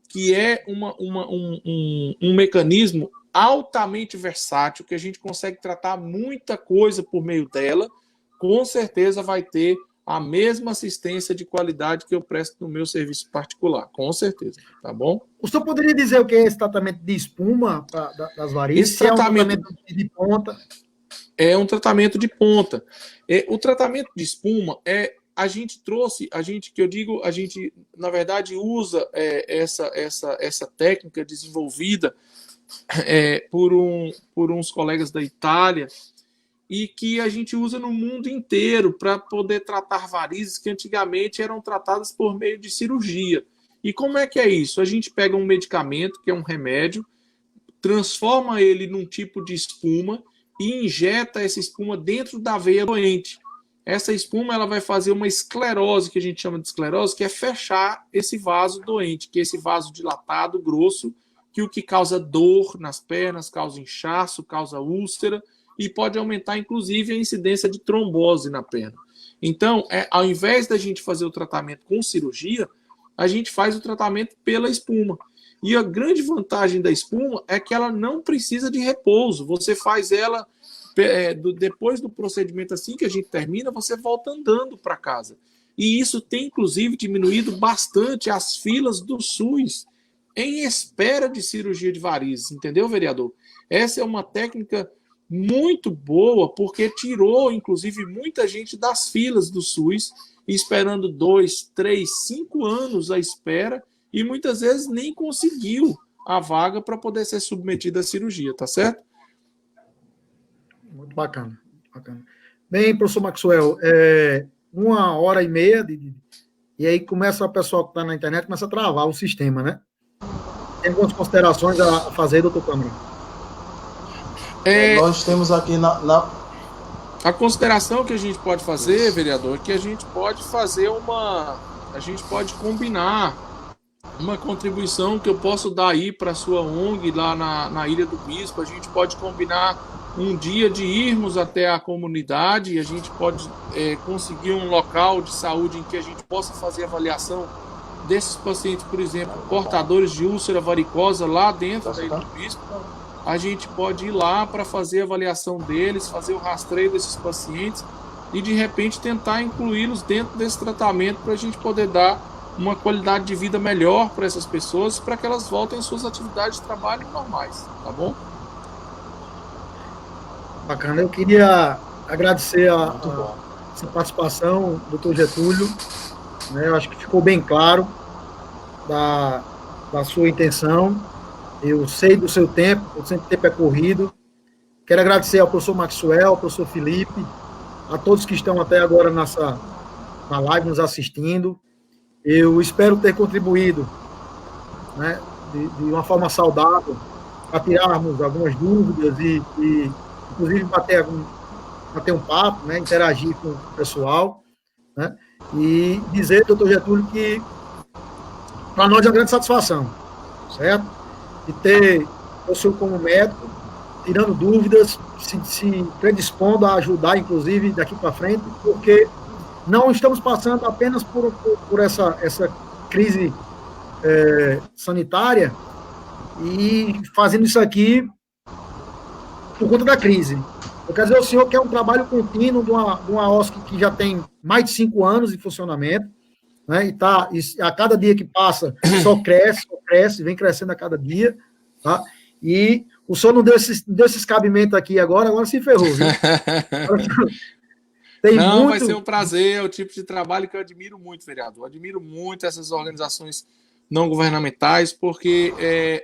C: que é um mecanismo altamente versátil, que a gente consegue tratar muita coisa por meio dela, com certeza vai ter a mesma assistência de qualidade que eu presto no meu serviço particular, com certeza, tá bom?
B: O senhor poderia dizer o que é esse tratamento de espuma das varizes?
C: Esse tratamento,
B: é um tratamento de ponta?
C: É um tratamento de ponta. O tratamento de espuma a gente, na verdade, usa essa técnica desenvolvida por uns colegas da Itália, e que a gente usa no mundo inteiro para poder tratar varizes que antigamente eram tratadas por meio de cirurgia. E como é que é isso? A gente pega um medicamento, que é um remédio, transforma ele num tipo de espuma e injeta essa espuma dentro da veia doente. Essa espuma ela vai fazer uma esclerose, que a gente chama de esclerose, que é fechar esse vaso doente, que é esse vaso dilatado, grosso, que o que causa dor nas pernas, causa inchaço, causa úlcera, e pode aumentar, inclusive, a incidência de trombose na perna. Então, ao invés da gente fazer o tratamento com cirurgia, a gente faz o tratamento pela espuma. E a grande vantagem da espuma é que ela não precisa de repouso. Você faz ela, depois do procedimento, assim que a gente termina, você volta andando para casa. e isso tem, inclusive, diminuído bastante as filas do SUS em espera de cirurgia de varizes, entendeu, vereador? Essa é uma técnica muito boa, porque tirou, inclusive, muita gente das filas do SUS, esperando 2, 3, 5 anos à espera, e muitas vezes nem conseguiu a vaga para poder ser submetido à cirurgia, tá certo?
B: Muito bacana, bacana. Bem, professor Maxwell, 1h30, e aí começa o pessoal que está na internet, começa a travar o sistema, né? Tem algumas considerações a fazer, doutor Câmara?
A: Nós temos aqui
C: A consideração que a gente pode fazer, vereador, é que a gente pode fazer a gente pode combinar uma contribuição que eu posso dar aí para a sua ONG lá na Ilha do Bispo. A gente pode combinar um dia de irmos até a comunidade e a gente pode conseguir um local de saúde em que a gente possa fazer avaliação desses pacientes, por exemplo, portadores de úlcera varicosa lá dentro da Ilha do Bispo. A gente pode ir lá para fazer a avaliação deles, fazer o rastreio desses pacientes e, de repente, tentar incluí-los dentro desse tratamento para a gente poder dar uma qualidade de vida melhor para essas pessoas, para que elas voltem às suas atividades de trabalho normais, tá bom?
B: Bacana. Eu queria agradecer essa participação, doutor Getúlio, né? Eu acho que ficou bem claro da sua intenção. Eu sei do seu tempo, o seu tempo é corrido. Quero agradecer ao professor Maxwell, ao professor Felipe, a todos que estão até agora na live nos assistindo. Eu espero ter contribuído, né, de uma forma saudável para tirarmos algumas dúvidas e inclusive bater um papo, né, interagir com o pessoal, né, e dizer, doutor Getúlio, que para nós é uma grande satisfação, certo? De ter o senhor como médico, tirando dúvidas, se predispondo a ajudar, inclusive, daqui para frente, porque não estamos passando apenas por essa crise sanitária e fazendo isso aqui por conta da crise. Eu quero dizer ao senhor que é um trabalho contínuo de uma OSC que já tem mais de 5 anos de funcionamento, né, e a cada dia que passa só cresce, vem crescendo a cada dia, tá? E o senhor não deu esse cabimento aqui agora se ferrou, viu?
C: Vai ser um prazer, é o tipo de trabalho que eu admiro muito, vereador. Eu admiro muito essas organizações não governamentais, porque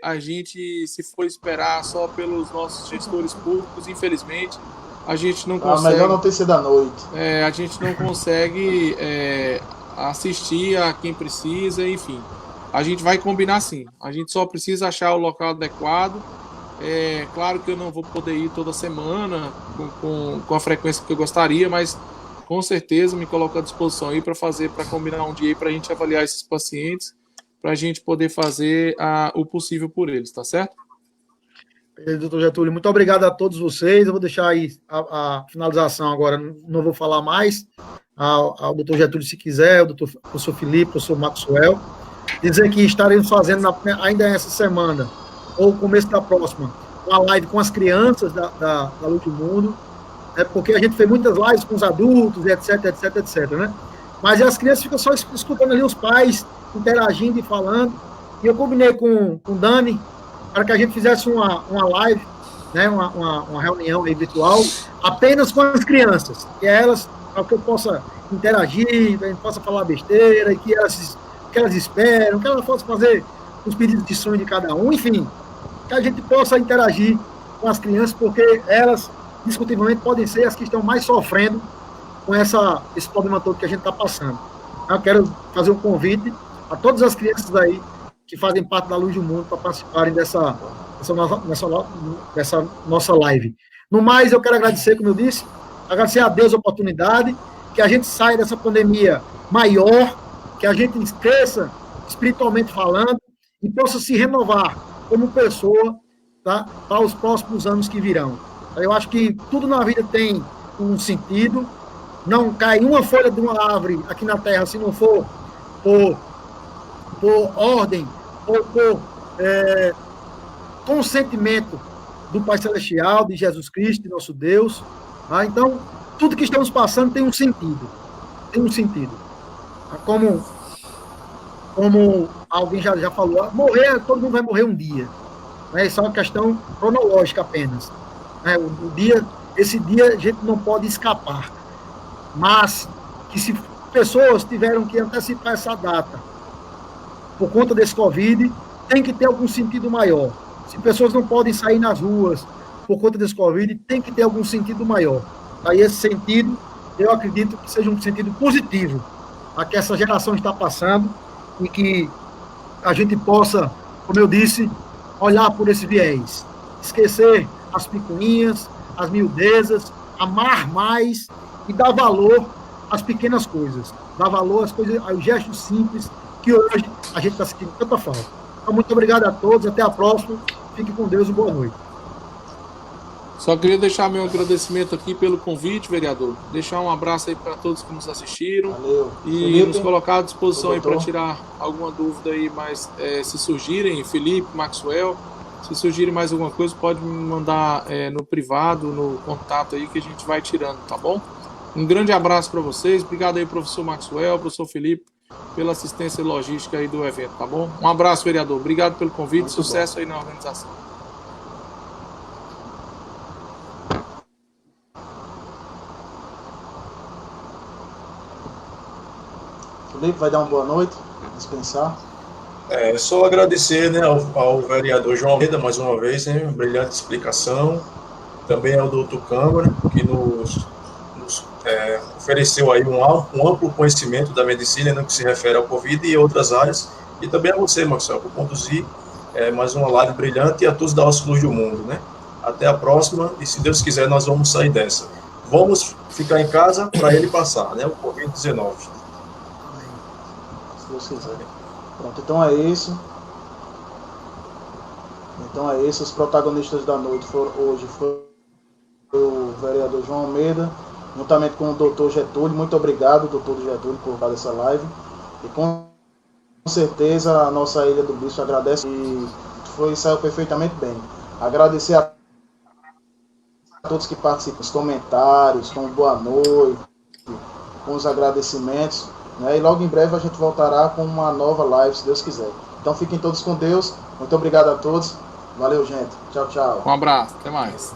C: a gente, se for esperar só pelos nossos gestores públicos, infelizmente, a gente não consegue...
A: A melhor notícia da noite.
C: A gente não consegue assistir a quem precisa, enfim. A gente vai combinar sim. A gente só precisa achar o local adequado. Claro que eu não vou poder ir toda semana com a frequência que eu gostaria, mas com certeza me coloco à disposição aí para combinar um dia aí para a gente avaliar esses pacientes, para a gente poder fazer o possível por eles, tá certo?
B: Doutor Getúlio, muito obrigado a todos vocês. Eu vou deixar aí a finalização agora, não vou falar mais ao doutor Getúlio, se quiser, ao professor Felipe, professor Maxwell, dizer que estaremos fazendo ainda essa semana, ou começo da próxima, uma live com as crianças da Luz do Mundo, né, porque a gente fez muitas lives com os adultos, etc, né? Mas as crianças ficam só escutando ali os pais, interagindo e falando, e eu combinei com o Dani, para que a gente fizesse uma live, né, uma reunião aí virtual, apenas com as crianças, que elas, para que eu possa interagir, que a gente possa falar besteira, e que elas esperam, que elas possam fazer os pedidos de sonho de cada um, enfim, que a gente possa interagir com as crianças, porque elas, discutivelmente, podem ser as que estão mais sofrendo com esse problema todo que a gente está passando. Eu quero fazer um convite a todas as crianças aí que fazem parte da Luz do Mundo para participarem dessa nossa live. No mais, eu quero agradecer, como eu disse, agradecer a Deus a oportunidade, que a gente saia dessa pandemia maior, que a gente cresça espiritualmente falando e possa se renovar como pessoa, tá, para os próximos anos que virão. Eu acho que tudo na vida tem um sentido, não cai uma folha de uma árvore aqui na Terra se não for por ordem ou por consentimento do Pai Celestial, de Jesus Cristo, de nosso Deus. Tá? Então, tudo que estamos passando tem um sentido. Tem um sentido. como alguém já falou, morrer, todo mundo vai morrer um dia. Né? Isso é uma questão cronológica apenas. Né? Esse dia a gente não pode escapar. Mas que se pessoas tiveram que antecipar essa data por conta desse Covid, tem que ter algum sentido maior. Se pessoas não podem sair nas ruas por conta desse Covid, tem que ter algum sentido maior. Aí esse sentido, eu acredito que seja um sentido positivo a que essa geração está passando e que a gente possa, como eu disse, olhar por esse viés, esquecer as picuinhas, as miudezas, amar mais e dar valor às pequenas coisas, dar valor às coisas, aos gestos simples que hoje a gente está sentindo tanta falta. Então, muito obrigado a todos, até a próxima, fique com Deus e boa noite.
C: Só queria deixar meu agradecimento aqui pelo convite, vereador. Deixar um abraço aí para todos que nos assistiram.
A: Valeu.
C: E
A: Felipe,
C: nos colocar à disposição aí para
A: doutor.
C: tirar alguma dúvida aí, mas se surgirem, Felipe, Maxwell, se surgirem mais alguma coisa, pode me mandar no privado, no contato aí que a gente vai tirando, tá bom? Um grande abraço para vocês. Obrigado aí, professor Maxwell, professor Felipe, pela assistência logística aí do evento, tá bom? Um abraço, vereador. Obrigado pelo convite.
A: Muito
C: Sucesso
A: bom.
C: aí na organização.
A: Felipe, vai dar uma boa noite, dispensar.
D: Só agradecer, né, ao vereador João Almeida mais uma vez, né, brilhante explicação. Também ao doutor Câmara, que nos ofereceu aí um amplo conhecimento da medicina no que se refere ao Covid e outras áreas. E também a você, Marcelo, por conduzir mais uma live brilhante e a todos da Nossa Luz do Mundo, né? Até a próxima e, se Deus quiser, nós vamos sair dessa. Vamos ficar em casa para ele passar, né? O Covid-19.
A: Se Deus quiser. Pronto, então é isso. Os protagonistas da noite hoje foram o vereador João Almeida, juntamente com o doutor Getúlio. Muito obrigado, doutor Getúlio, por dar essa live. E com certeza a nossa Ilha do Bispo agradece e saiu perfeitamente bem. Agradecer a todos que participam, os comentários, com boa noite, com os agradecimentos. Né? E logo em breve a gente voltará com uma nova live, se Deus quiser. Então fiquem todos com Deus. Muito obrigado a todos. Valeu, gente. Tchau, tchau.
C: Um abraço. Até mais.